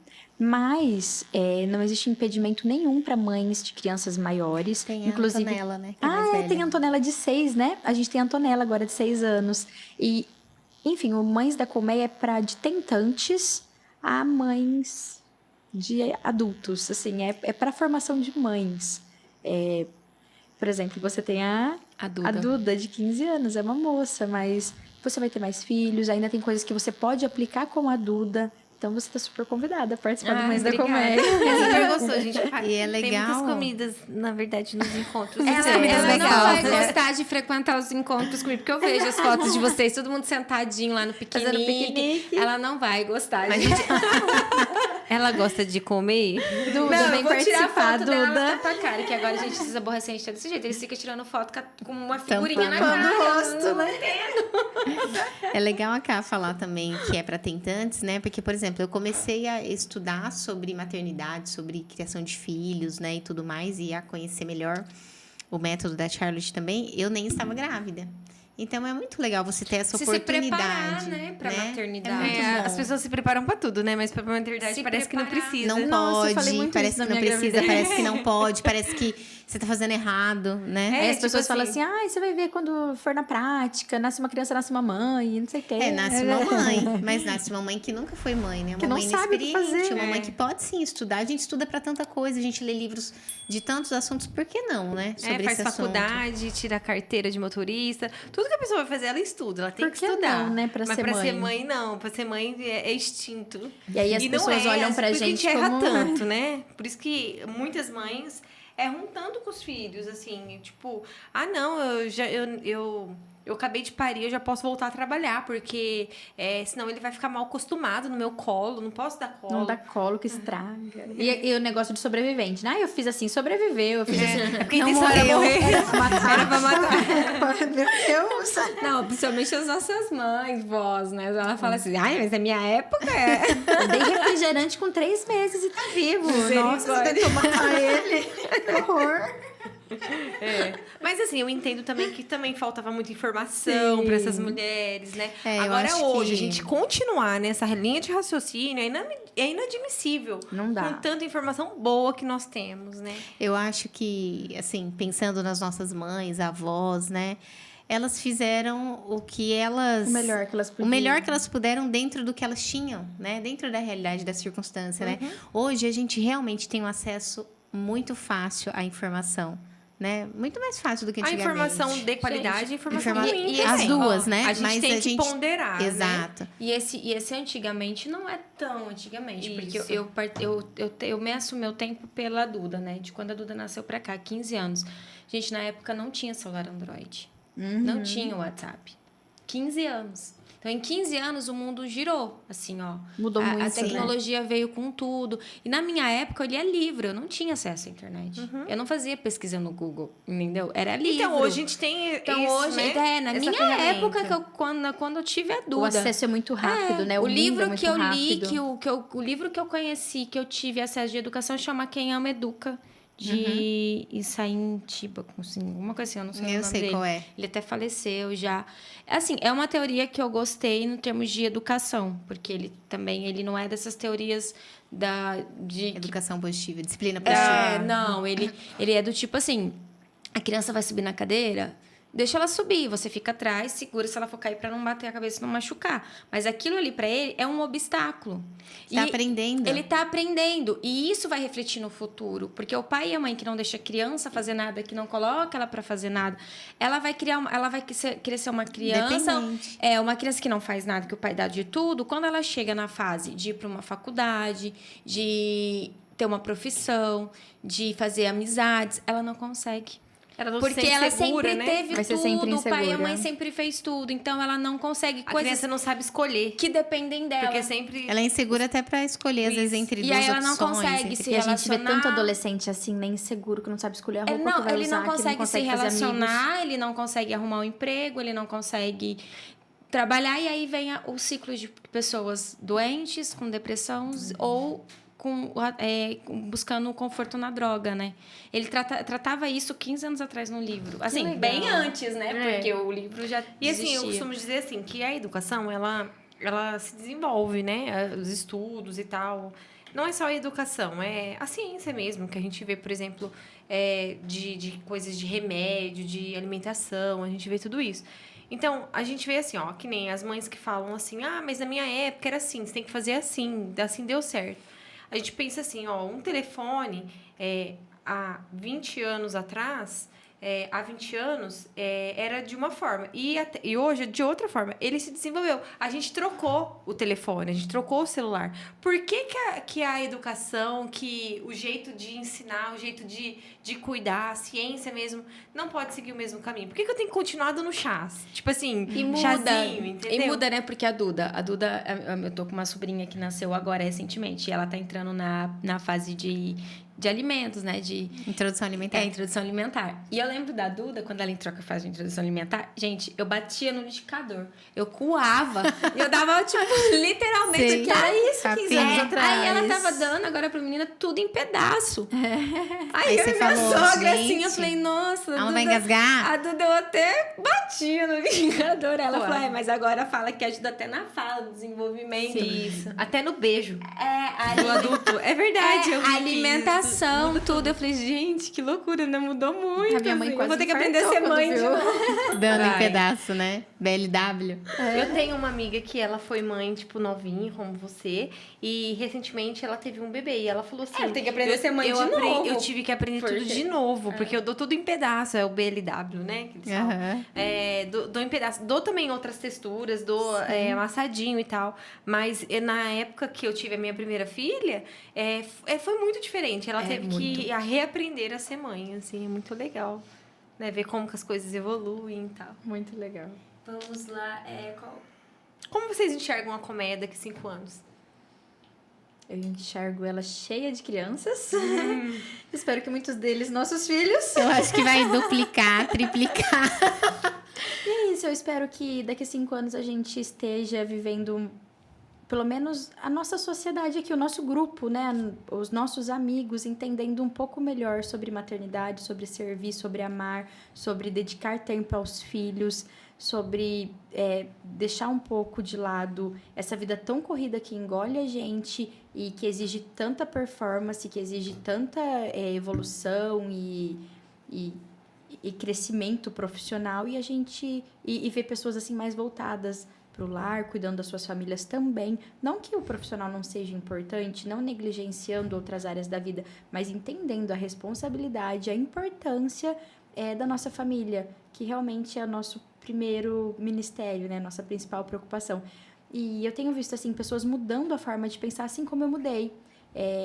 Mas não existe impedimento nenhum para mães de crianças maiores. Tem inclusive a Antonella, né? Que é mais velha. tem a Antonella de 6, né? A gente tem a Antonella agora de 6 anos. E, enfim, o Mães da Colmeia é para de tentantes a mães de adultos. Assim, é para formação de mães. Por exemplo, você tem a Duda, de 15 anos, é uma moça, mas você vai ter mais filhos, ainda tem coisas que você pode aplicar com a Duda. Então você tá super convidada a participar do Mães da Colmeia. É super gostoso, a gente faz. E é Tem legal. muitas comidas, na verdade, nos encontros. Ela não vai né? gostar de frequentar os encontros comigo, porque eu vejo as fotos de vocês, todo mundo sentadinho lá no Fazendo piquenique. piquenique. Ela não vai gostar. A gente... Ela gosta de comer? Duda, Não, vem eu vou tirar participar, foto dela Duda. pra cara, que agora a gente se aborrece, a gente tá desse jeito. Eles ficam tirando foto com uma figurinha na Tampando cara. o rosto, né? É legal a Ká falar também que é para tentantes, né? Porque, por exemplo, eu comecei a estudar sobre maternidade, sobre criação de filhos, né? E tudo mais, e a conhecer melhor o método da Charlotte também. Eu nem estava grávida. Então, é muito legal você ter essa Se oportunidade. preparar, né, pra maternidade. É muito bom. As pessoas se preparam pra tudo, né? Mas pra maternidade Se parece que não preparar. precisa. Não Nossa, eu falei pode, muito parece isso que na não minha precisa, gravidez. parece que não pode, parece que você tá fazendo errado, né? Aí as tipo pessoas falam assim, assim, você vai ver quando for na prática, nasce uma criança, nasce uma mãe, não sei o quê. Nasce uma mãe, mas nasce uma mãe que nunca foi mãe, né? Uma Que não mãe sabe o que inexperiente, fazer. uma mãe que pode sim estudar. A gente estuda pra tanta coisa, a gente lê livros de tantos assuntos, por que não, né? Sobre faz esse assunto. faculdade, tira a carteira de motorista. Tudo que a pessoa vai fazer, ela estuda. Ela tem Por que que estudar. não, né? Pra Mas ser pra mãe. ser mãe, não. Pra ser mãe é instinto. E aí as não pessoas olham pra por isso que gente a gente erra como... tanto, né? Por isso que muitas mães erram tanto com os filhos, assim, tipo, não, eu acabei de parir, eu já posso voltar a trabalhar, porque senão ele vai ficar mal acostumado no meu colo, não posso dar colo. Não dá colo que estraga. E o negócio de sobrevivente, né? Eu fiz assim, sobreviveu. Eu fiz assim, Porque não intenção era morrer. Era pra matar. Era pra matar. Meu Deus. Não, principalmente as nossas mães, vós, né? Ela fala assim, mas na minha época Eu dei refrigerante com 3 meses e tá vivo. Nossa, você tentou matar ele. Que horror. Mas assim, eu entendo também que também faltava muita informação para essas mulheres, né? Eu Agora acho hoje, que- a gente continuar nessa linha de raciocínio é inadmissível. Não dá. Com tanta informação boa que nós temos, né? Eu acho que, assim, pensando nas nossas mães, avós, né? Elas fizeram o que elas... O melhor que elas podiam. O melhor que elas puderam dentro do que elas tinham, né? Dentro da realidade, da circunstância, né? Hoje, a gente realmente tem um acesso muito fácil à informação, né? Muito mais fácil do que A antigamente. informação de qualidade e a informação Informa- ruim. As também. duas, né? A gente Mas tem a que gente- ponderar, né? Exato. E esse antigamente não é tão antigamente, porque Isso. eu meço meu tempo pela Duda, né? De quando a Duda nasceu pra cá, 15 anos. Gente, na época não tinha celular Android. Não tinha WhatsApp. 15 anos. Então, em 15 anos, o mundo girou, assim, ó. Mudou muito, A né? tecnologia veio com tudo. E na minha época, eu lia livro. Eu não tinha acesso à internet. Eu não fazia pesquisa no Google, entendeu? Era livro. Então, hoje a gente tem Então, isso, hoje, né? na Essa minha ferramenta. época, quando eu tive a Duda... O acesso é muito rápido, né? O mundo livro é muito que eu li, rápido. o livro que eu conheci, que eu tive acesso de educação, chama Quem Ama Educa, de Issaim Tiba, assim, alguma coisa assim, eu não sei o Eu nome sei dele. qual é. Ele até faleceu já. Assim, é uma teoria que eu gostei no termos de educação, porque ele não é dessas teorias de Educação positiva, disciplina positiva. não, ele é do tipo assim, a criança vai subir na cadeira, deixa ela subir, você fica atrás, segura se ela for cair para não bater a cabeça e não machucar. Mas aquilo ali para ele é um obstáculo. Tá aprendendo. Ele tá aprendendo e isso vai refletir no futuro, porque o pai e a mãe que não deixa a criança fazer nada, que não coloca ela para fazer nada, ela vai querer ser uma criança, Dependente. uma criança que não faz nada, que o pai dá de tudo. Quando ela chega na fase de ir para uma faculdade, de ter uma profissão, de fazer amizades, ela não consegue. Ela não se Porque sente ela segura, sempre né? teve Vai ser tudo, sempre o pai e a insegura. mãe sempre fez tudo. Então, ela não consegue A coisas criança não sabe escolher. que dependem dela. Porque sempre... Ela é insegura até pra escolher, às vezes, entre E duas aí ela não opções. consegue entre- se E a gente vê relacionar. tanto adolescente assim, nem seguro, que não sabe escolher a roupa que vai ele usar, não consegue, que não consegue se fazer amigos. relacionar, ele não consegue arrumar um emprego, ele não consegue trabalhar. E aí vem o ciclo de pessoas doentes, com depressão ou buscando conforto na droga, né? Ele tratava isso 15 anos atrás no livro. Assim, legal. bem antes, né? Porque o livro já E assim, eu existia. costumo dizer assim, que a educação, ela se desenvolve, né? Os estudos e tal. não é só a educação, é a ciência mesmo, que a gente vê, por exemplo, de coisas de remédio, de alimentação, a gente vê tudo isso. Então, a gente vê assim, ó, que nem as mães que falam assim, mas na minha época era assim, você tem que fazer assim deu certo. A gente pensa assim, ó, um telefone, há 20 anos atrás... há 20 anos, era de uma forma. E hoje é de outra forma. Ele se desenvolveu. A gente trocou o telefone, a gente trocou o celular. Por que a educação, que o jeito de ensinar, o jeito de cuidar, a ciência mesmo, não pode seguir o mesmo caminho? Por que eu tenho que continuar dando chás? Tipo assim, chazinho, entendeu? E muda, né? Porque a Duda, eu tô com uma sobrinha que nasceu agora recentemente. E ela tá entrando na fase de alimentos, né? De Introdução alimentar. Introdução alimentar. E eu lembro da Duda, quando ela entrou com a fase de introdução alimentar, gente, eu batia no liquidificador. Eu coava. E eu dava, tipo, literalmente, Sim. que era isso 15 anos atrás. Aí ela atrás. tava dando agora pra menina tudo em pedaço. Aí eu você e minha falou, sogra, assim, gente, eu falei, nossa, ela não vai engasgar? A Duda eu até batia no liquidificador. Ela falou, mas agora fala que ajuda até na fala, no desenvolvimento. Isso. Até no beijo A do adulto. É verdade. eu vi a que alimentação, tudo. Eu falei, gente, que loucura, né? Mudou muito. A minha mãe assim. quase Eu vou ter que aprender a ser infartou mãe quando de viu. novo. Dando em Vai. pedaço, né? BLW. Eu tenho uma amiga que ela foi mãe, tipo, novinha, como você. E recentemente ela teve um bebê. E ela falou assim... tem que aprender a ser mãe de novo. Eu tive que aprender tudo de novo. Porque eu dou tudo em pedaço. É o BLW, né? Que eles falam. Aham. Dou em pedaço. Dou também outras texturas. Dou amassadinho e tal. Mas na época que eu tive a minha primeira filha... foi muito diferente. Ela teve que reaprender a ser mãe. Assim, é muito legal. Né? Ver como que as coisas evoluem e tal. Muito legal. Vamos lá, Como vocês enxergam a comédia daqui 5 anos? Eu enxergo ela cheia de crianças. Espero que muitos deles, nossos filhos. Eu acho que vai duplicar, triplicar. E é isso, eu espero que daqui a 5 anos a gente esteja vivendo, pelo menos, a nossa sociedade aqui, o nosso grupo, né? Os nossos amigos, entendendo um pouco melhor sobre maternidade, sobre servir, sobre amar, sobre dedicar tempo aos filhos, sobre deixar um pouco de lado essa vida tão corrida que engole a gente e que exige tanta performance, que exige tanta evolução e crescimento profissional, e a gente e ver pessoas assim mais voltadas para o lar, cuidando das suas famílias também. Não que o profissional não seja importante, não negligenciando outras áreas da vida, mas entendendo a responsabilidade, a importância da nossa família, que realmente é o nosso primeiro ministério, né? Nossa principal preocupação. E eu tenho visto assim pessoas mudando a forma de pensar, assim como eu mudei.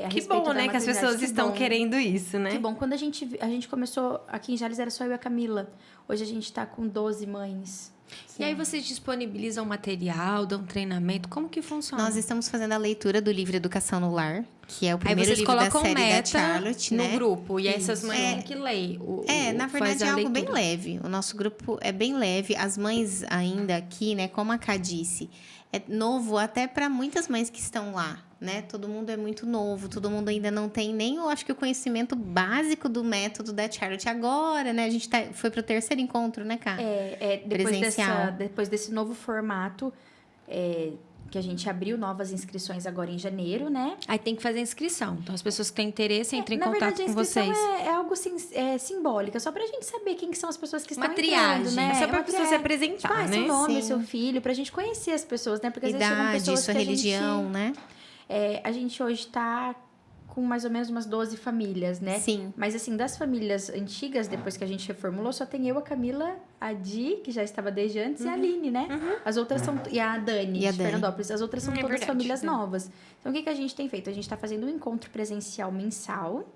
Que bom, né? Que as pessoas estão querendo isso, né? Que bom. Quando a gente começou aqui em Jales, era só eu e a Camila. Hoje a gente tá com 12 mães. E aí vocês disponibilizam material, dão treinamento? Como que funciona? Nós estamos fazendo a leitura do livro Educação no Lar, que é o primeiro aí vocês livro da colocam série da meta Charlotte, né? no grupo. E aí essas mães têm que ler. Na verdade é algo bem leve. O nosso grupo é bem leve. As mães ainda aqui, né? Como a Ká disse, é novo até para muitas mães que estão lá, né? Todo mundo é muito novo, todo mundo ainda não tem nem, eu acho que o conhecimento básico do método da Charlotte agora, né? A gente foi pro 3º encontro, né, Ká? Depois desse novo formato, que a gente abriu novas inscrições agora em janeiro, né? Aí tem que fazer inscrição. Então, as pessoas que têm interesse entram em contato verdade, com vocês. É algo simbólica, só pra gente saber quem que são as pessoas que estão Uma triagem. entrando, né? Só pra pessoa se apresentar, né? Seu nome, Sim. seu filho, pra gente conhecer as pessoas, né? Porque às vezes chegam Idade, pessoas sua que religião, né? a gente hoje tá com mais ou menos umas 12 famílias, né? Sim. Mas assim, das famílias antigas, depois que a gente reformulou, só tem eu, a Camila, a Di, que já estava desde antes, e a Aline, né? As outras são... E a Dani, de Fernandópolis. As outras são todas verdade, famílias né? novas. Então, o que a gente tem feito? A gente tá fazendo um encontro presencial mensal.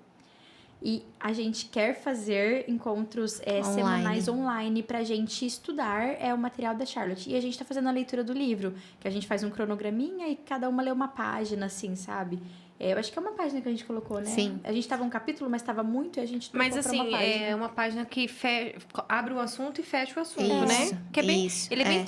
E a gente quer fazer encontros semanais online pra gente estudar o material da Charlotte. E a gente tá fazendo a leitura do livro, que a gente faz um cronograminha e cada uma lê uma página, assim, sabe? Eu acho que é uma página que a gente colocou, né? Sim. A gente tava um capítulo, mas tava muito e a gente trocou Mas pra assim, uma página. é uma página que abre o assunto e fecha o assunto, Isso, né? Que é bem, isso, ele é bem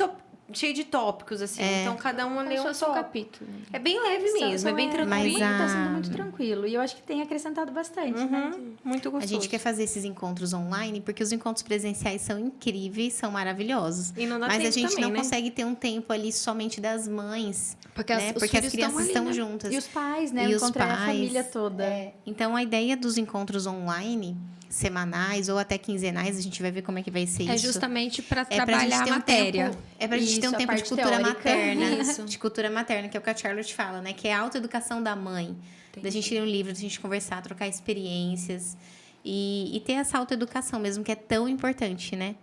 cheio de tópicos, assim. Então, cada uma lê Como um se fosse um tópico. capítulo. É bem leve mesmo, é bem tranquilo. Tá sendo muito tranquilo. E eu acho que tem acrescentado bastante, né? Muito A gostoso. gente quer fazer esses encontros online porque os encontros presenciais são incríveis, são maravilhosos. E não dá Mas tempo a gente também, não né? consegue ter um tempo ali somente das mães, Porque, né? os Porque as filhos crianças ali, estão né? juntas. E os pais, né? E os Encontrar a pais, família toda. Então, a ideia dos encontros online, semanais ou até quinzenais, a gente vai ver como é que vai ser É isso. justamente para É pra gente trabalhar ter a um matéria. tempo, é pra gente ter um Isso, a tempo de parte cultura teórica. materna. Isso. De cultura materna, que é o que a Charlotte fala, né? Que é a autoeducação da mãe. Da gente ler um livro, da gente conversar, trocar experiências. E ter essa autoeducação mesmo, que é tão importante, né?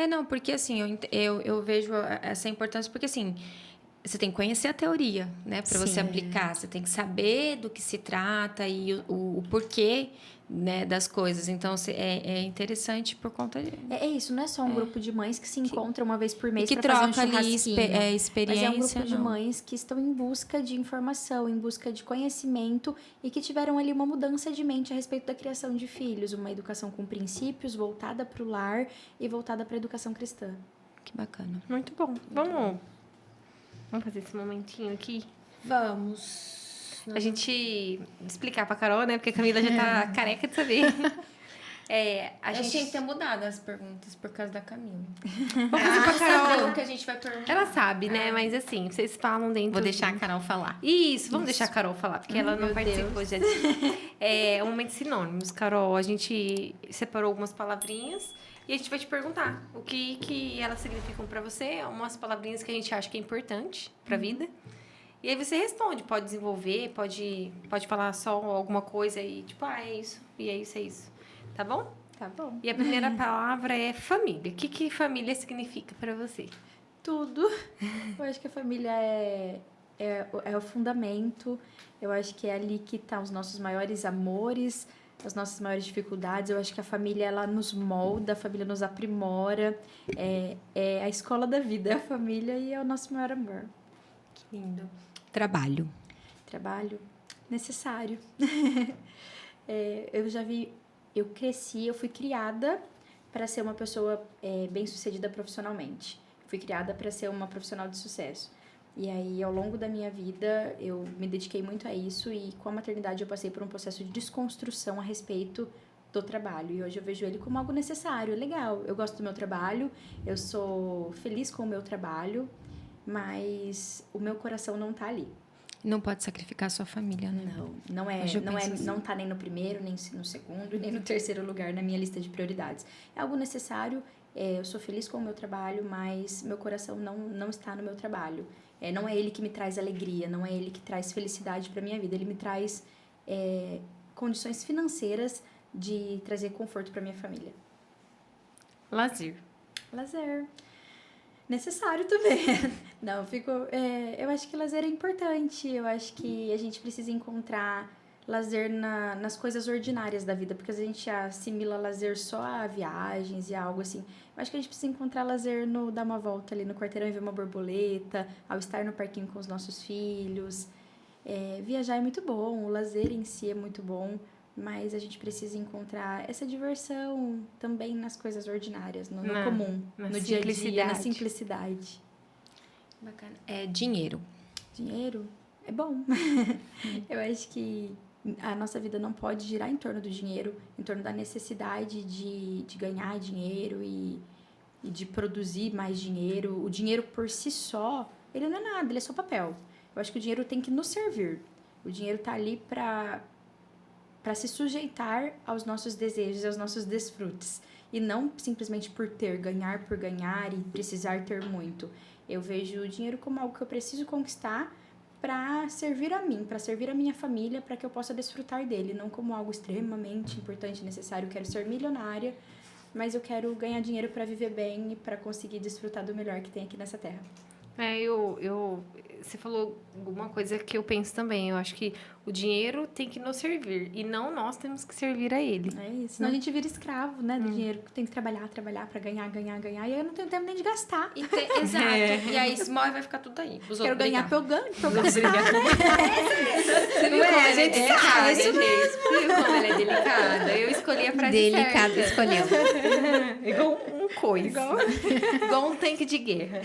Não, porque assim, eu vejo essa importância, porque assim, você tem que conhecer a teoria, né? Para você Sim. aplicar, você tem que saber do que se trata e o porquê, né, das coisas. Então, é interessante por conta de... É isso, não é só um grupo de mães que se encontram uma vez por mês que para fazer um troca ali churrasquinho. experiência. Mas é um grupo de não. mães que estão em busca de informação, em busca de conhecimento e que tiveram ali uma mudança de mente a respeito da criação de filhos, uma educação com princípios, voltada para o lar e voltada para a educação cristã. Que bacana. Muito bom. Vamos fazer esse momentinho aqui? Vamos. A gente explicar pra Carol, né? Porque a Camila já tá careca de saber. A gente tinha que ter mudado as perguntas por causa da Camila. Vamos fazer pra Carol. o que a gente vai perguntar. Ela sabe, né? Mas assim, vocês falam dentro... Vou deixar a Carol falar. Isso, vamos deixar a Carol falar, porque ela não participou já disso. É um momento de sinônimos, Carol. A gente separou algumas palavrinhas e a gente vai te perguntar o que elas significam pra você, umas palavrinhas que a gente acha que é importante pra vida. E aí você responde, pode desenvolver, pode falar só alguma coisa e tipo, é isso, e é isso, é isso. Tá bom? Tá bom. E a primeira palavra é família. O que família significa pra você? Tudo. Eu acho que a família é o fundamento. Eu acho que é ali que estão os nossos maiores amores, as nossas maiores dificuldades. Eu acho que a família, ela nos molda, a família nos aprimora. É a escola da vida, é a família e é o nosso maior amor. Que lindo. Trabalho. Trabalho necessário. Eu cresci, eu fui criada para ser uma pessoa bem-sucedida profissionalmente. Fui criada para ser uma profissional de sucesso. E aí, ao longo da minha vida, eu me dediquei muito a isso e com a maternidade eu passei por um processo de desconstrução a respeito do trabalho. E hoje eu vejo ele como algo necessário, legal. Eu gosto do meu trabalho, eu sou feliz com o meu trabalho, mas o meu coração não tá ali. Não pode sacrificar a sua família, né? Não tá nem no primeiro, nem no segundo, nem no terceiro lugar na minha lista de prioridades. É algo necessário, eu sou feliz com o meu trabalho, mas meu coração não está no meu trabalho. Não é ele que me traz alegria, não é ele que traz felicidade para minha vida. Ele me traz condições financeiras de trazer conforto para minha família. Lazer. Necessário também. Eu acho que lazer é importante. Eu acho que a gente precisa encontrar lazer nas coisas ordinárias da vida, porque a gente assimila lazer só a viagens e algo assim. Eu acho que a gente precisa encontrar lazer no dar uma volta ali no quarteirão e ver uma borboleta, ao estar no parquinho com os nossos filhos. Viajar é muito bom, o lazer em si é muito bom, mas a gente precisa encontrar essa diversão também nas coisas ordinárias, no comum, no dia a dia, na simplicidade. Bacana. Dinheiro. Dinheiro é bom. Eu acho que a nossa vida não pode girar em torno do dinheiro, em torno da necessidade de ganhar dinheiro e de produzir mais dinheiro. O dinheiro por si só, ele não é nada, ele é só papel. Eu acho que o dinheiro tem que nos servir. O dinheiro tá ali para se sujeitar aos nossos desejos, aos nossos desfrutes. E não simplesmente por ganhar por ganhar e precisar ter muito. Eu vejo o dinheiro como algo que eu preciso conquistar para servir a mim, para servir a minha família, para que eu possa desfrutar dele. Não como algo extremamente importante e necessário. Eu quero ser milionária, mas eu quero ganhar dinheiro para viver bem e para conseguir desfrutar do melhor que tem aqui nessa terra. Você falou alguma coisa que eu penso também. Eu acho que o dinheiro tem que nos servir e não nós temos que servir a ele. É isso. Senão a gente vira escravo, né? Do dinheiro. Tem que trabalhar para ganhar. E aí eu não tenho tempo nem de gastar. Exato. E aí, esmola vai ficar tudo aí. Quero ganhar pra eu gastar. Você viu como ela é delicada, gente? Você viu como ela é delicada? Eu escolhi escolhi a frase Delicado certa. escolheu. Igual um coice. Igual um tanque de guerra.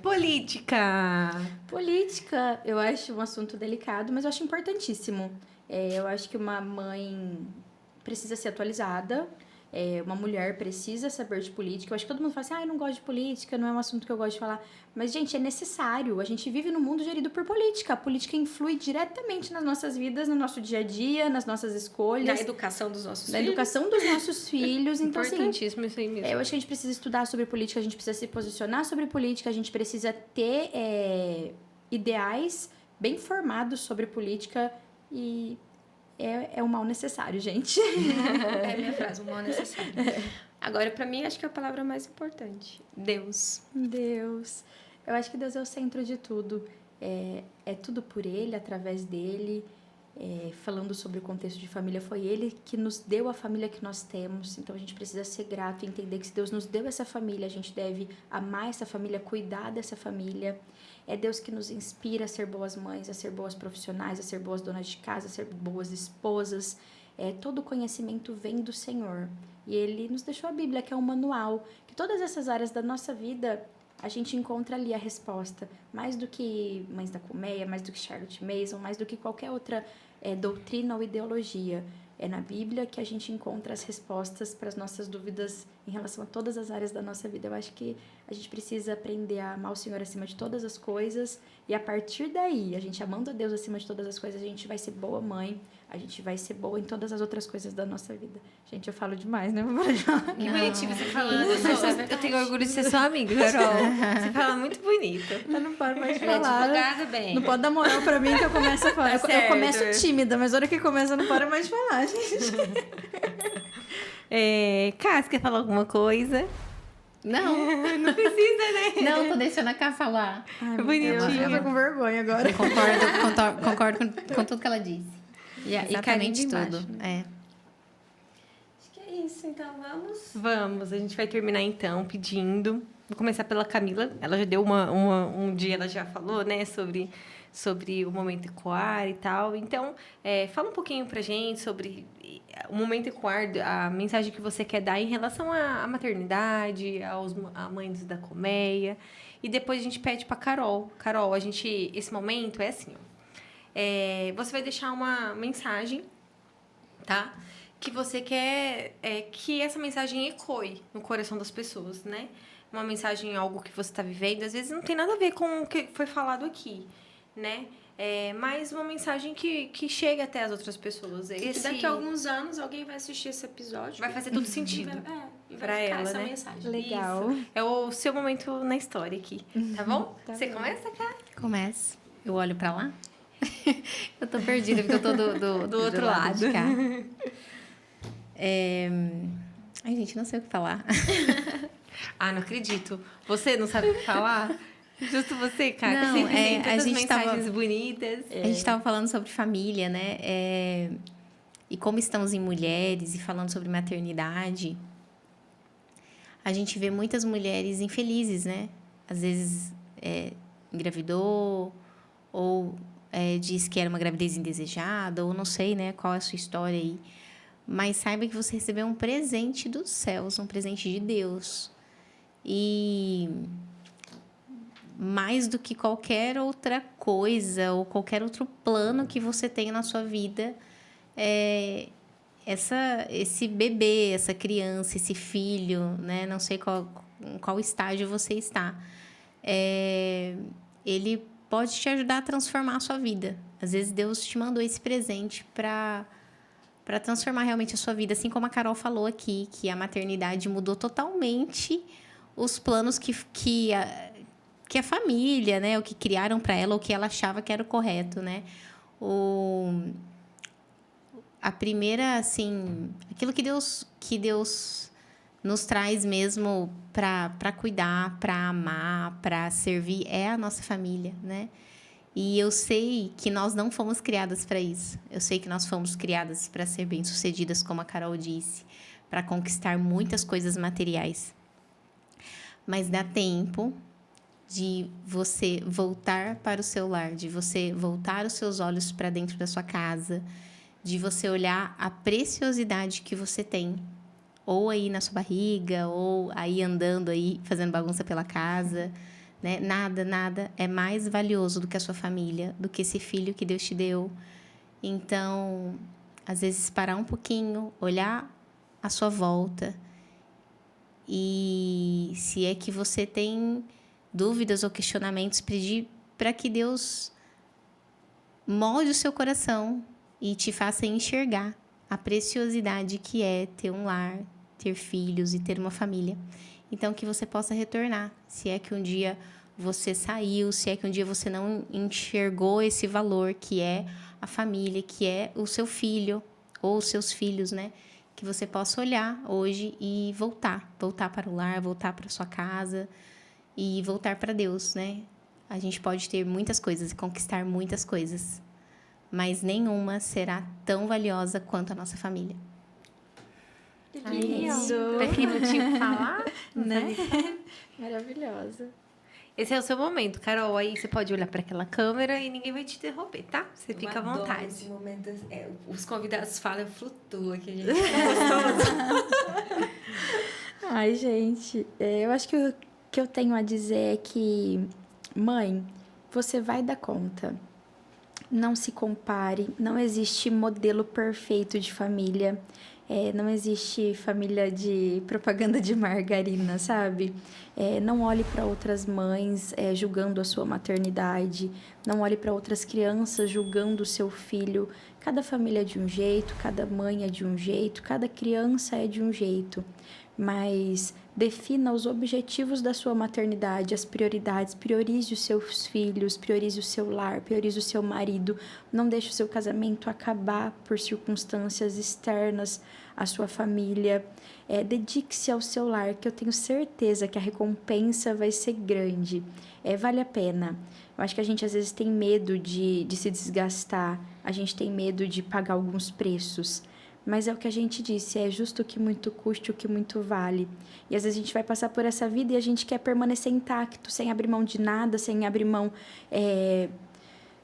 Política. Política, eu acho um assunto delicado, mas eu acho importantíssimo. Eu acho que uma mãe precisa ser atualizada, uma mulher precisa saber de política. Eu acho que todo mundo fala assim, eu não gosto de política, não é um assunto que eu gosto de falar. Mas, gente, é necessário. A gente vive num mundo gerido por política. A política influi diretamente nas nossas vidas, no nosso dia a dia, nas nossas escolhas. Na educação dos nossos Na filhos. educação dos nossos filhos. Então, assim, Importantíssimo isso aí mesmo. eu acho que a gente precisa estudar sobre política, a gente precisa se posicionar sobre política, a gente precisa ter ideais bem formados sobre política e é um mal necessário, gente. É a minha frase, um mal necessário. Agora, pra mim, acho que é a palavra mais importante. Deus. Deus. Eu acho que Deus é o centro de tudo. É tudo por Ele, através dEle. Falando sobre o contexto de família, foi Ele que nos deu a família que nós temos. Então, a gente precisa ser grato e entender que se Deus nos deu essa família, a gente deve amar essa família, cuidar dessa família. É Deus que nos inspira a ser boas mães, a ser boas profissionais, a ser boas donas de casa, a ser boas esposas. Todo conhecimento vem do Senhor. E Ele nos deixou a Bíblia, que é um manual, que todas essas áreas da nossa vida a gente encontra ali a resposta. Mais do que Mães da Colmeia, mais do que Charlotte Mason, mais do que qualquer outra doutrina ou ideologia. É na Bíblia que a gente encontra as respostas para as nossas dúvidas em relação a todas as áreas da nossa vida. Eu acho que a gente precisa aprender a amar o Senhor acima de todas as coisas. E a partir daí, a gente amando a Deus acima de todas as coisas, a gente vai ser boa mãe, a gente vai ser boa em todas as outras coisas da nossa vida. Gente, eu falo demais, né? Que bonitinho você falando. Eu tenho orgulho de ser sua amiga, Carol. Você fala muito bonito. Eu não paro mais de Ela é falar. advogada, bem. Não pode dar moral pra mim que eu começo a falar. Tá Eu certo. começo tímida, mas a hora que começa eu não paro mais de falar, gente. Cássio, quer falar alguma coisa? Não, Não precisa, né? não, tô deixando a Cá falar. Ai, Bonitinho. Eu tô com vergonha agora. Concordo com tudo que ela disse. E Exatamente carinho tudo. embaixo. Acho que é isso, então vamos. Vamos, a gente vai terminar então pedindo. Vou começar pela Camila. Ela já deu um dia, ela já falou, né, sobre o momento ecoar e tal. Então, fala um pouquinho pra gente sobre o momento ecoar, a mensagem que você quer dar em relação à maternidade, a mães da colmeia. E depois a gente pede pra Carol. Carol, esse momento é assim, ó. Você vai deixar uma mensagem, tá? Que você quer que essa mensagem ecoe no coração das pessoas, né? Uma mensagem, algo que você está vivendo, às vezes não tem nada a ver com o que foi falado aqui, né? Mas uma mensagem que chega até as outras pessoas. Daqui a alguns anos alguém vai assistir esse episódio. Vai fazer todo sentido e vai pra ficar ela, essa né? mensagem. Legal. Isso. É o seu momento na história aqui, tá bom? Tá Você bom. começa, cara? Começa. Eu olho pra lá. Eu tô perdida, porque eu tô do outro lado. de cá. Ai, gente, não sei o que falar. Ah, não acredito. Você não sabe o que falar? Justo você, cara. Não, que sempre tem a tantas gente mensagens bonitas. A gente tava falando sobre família, né? E como estamos em mulheres e falando sobre maternidade, a gente vê muitas mulheres infelizes, né? Às vezes engravidou ou diz que era uma gravidez indesejada, ou não sei, né? Qual é a sua história aí. Mas saiba que você recebeu um presente dos céus, um presente de Deus. E mais do que qualquer outra coisa ou qualquer outro plano que você tenha na sua vida, esse bebê, essa criança, esse filho, né? Não sei em qual estágio você está. Ele pode te ajudar a transformar a sua vida. Às vezes Deus te mandou esse presente para transformar realmente a sua vida. Assim como a Carol falou aqui, que a maternidade mudou totalmente os planos que a família, né? O que criaram para ela, o que ela achava que era o correto, né? A primeira, assim, aquilo que Deus nos traz mesmo para cuidar, para amar, para servir, é a nossa família, né? E eu sei que nós não fomos criadas para isso. Eu sei que nós fomos criadas para ser bem-sucedidas, como a Carol disse, para conquistar muitas coisas materiais. Mas dá tempo de você voltar para o seu lar, de você voltar os seus olhos para dentro da sua casa, de você olhar a preciosidade que você tem. Ou aí na sua barriga, ou aí andando aí, fazendo bagunça pela casa, né? Nada é mais valioso do que a sua família, do que esse filho que Deus te deu. Então, às vezes, parar um pouquinho, olhar à sua volta. E se é que você tem dúvidas ou questionamentos, pedir para que Deus molde o seu coração e te faça enxergar a preciosidade que é ter um lar, ter filhos e ter uma família. Então, que você possa retornar. Se é que um dia você saiu, se é que um dia você não enxergou esse valor que é a família, que é o seu filho ou os seus filhos, né? Que você possa olhar hoje e voltar para o lar, voltar para sua casa e voltar para Deus, né? A gente pode ter muitas coisas e conquistar muitas coisas, mas nenhuma será tão valiosa quanto a nossa família. Que lindo! Pra quem não tinha o que falar, Né? Maravilhosa. esse é o seu momento, Carol. Aí você pode olhar para aquela câmera e ninguém vai te interromper, tá? Você fica à Eu adoro vontade. esse momento, os convidados falam, eu flutuo aqui, gente. Ai, gente, eu acho que o que eu tenho a dizer é que, mãe, você vai dar conta. Não se compare, não existe modelo perfeito de família. Não existe família de propaganda de margarina, sabe? Não olhe para outras mães julgando a sua maternidade. Não olhe para outras crianças julgando o seu filho. Cada família é de um jeito, cada mãe é de um jeito, cada criança é de um jeito. Mas defina os objetivos da sua maternidade, as prioridades. Priorize os seus filhos, priorize o seu lar, priorize o seu marido. Não deixe o seu casamento acabar por circunstâncias externas à sua família. Dedique-se ao seu lar, que eu tenho certeza que a recompensa vai ser grande. Vale a pena. Eu acho que a gente às vezes tem medo de se desgastar, a gente tem medo de pagar alguns preços. Mas é o que a gente disse, é justo o que muito custe, o que muito vale. E às vezes a gente vai passar por essa vida e a gente quer permanecer intacto, sem abrir mão de nada, sem abrir mão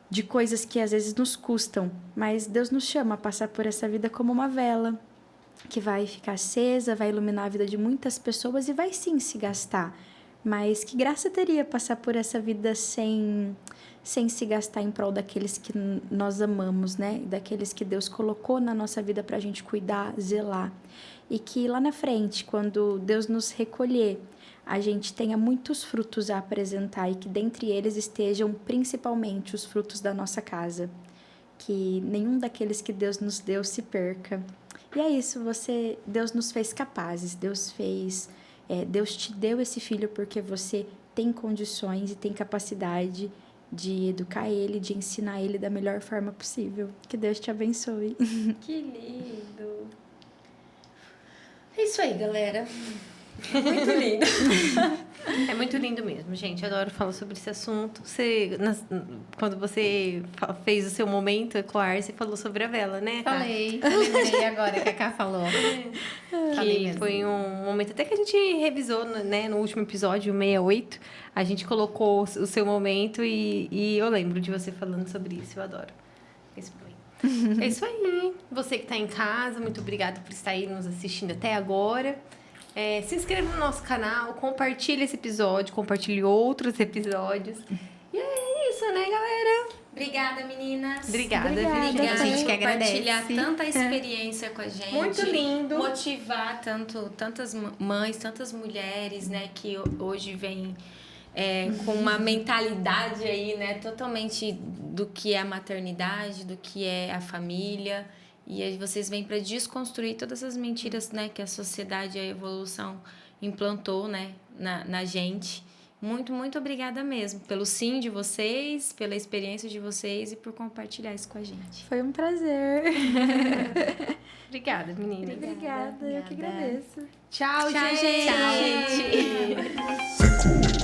de coisas que às vezes nos custam. Mas Deus nos chama a passar por essa vida como uma vela, que vai ficar acesa, vai iluminar a vida de muitas pessoas e vai sim se gastar. Mas que graça teria passar por essa vida sem se gastar em prol daqueles que nós amamos, né? Daqueles que Deus colocou na nossa vida para a gente cuidar, zelar. E que lá na frente, quando Deus nos recolher, a gente tenha muitos frutos a apresentar e que dentre eles estejam principalmente os frutos da nossa casa. Que nenhum daqueles que Deus nos deu se perca. E é isso, Deus nos fez capazes, Deus te deu esse filho porque você tem condições e tem capacidade de educar ele, de ensinar ele da melhor forma possível. Que Deus te abençoe. Que lindo! É isso aí, galera. Muito lindo. É muito lindo mesmo, gente. Adoro falar sobre esse assunto. Quando você fez o seu momento com a Ar, você falou sobre a vela, né? Falei, eu lembrei agora que a Ká falou. Que foi um momento até que a gente revisou, né, no último episódio, o 68. A gente colocou o seu momento e eu lembro de você falando sobre isso. Eu adoro esse momento. É isso aí. Você que está em casa, muito obrigada por estar aí nos assistindo até agora. Se inscreva no nosso canal, compartilhe esse episódio, compartilhe outros episódios. E é isso, né, galera? Obrigada, meninas. Obrigada, a gente que agradece. Compartilhar tanta experiência com a gente. Muito lindo. Motivar tantas mães, tantas mulheres, né, que hoje vêm com uma mentalidade aí, né, totalmente do que é a maternidade, do que é a família. E aí vocês vêm para desconstruir todas essas mentiras, né, que a sociedade e a evolução implantou, né, na gente. Muito, muito obrigada mesmo pelo sim de vocês, pela experiência de vocês e por compartilhar isso com a gente. Foi um prazer. Obrigada, meninas. Obrigada, eu que agradeço. Tchau, Tchau, gente. gente. Tchau.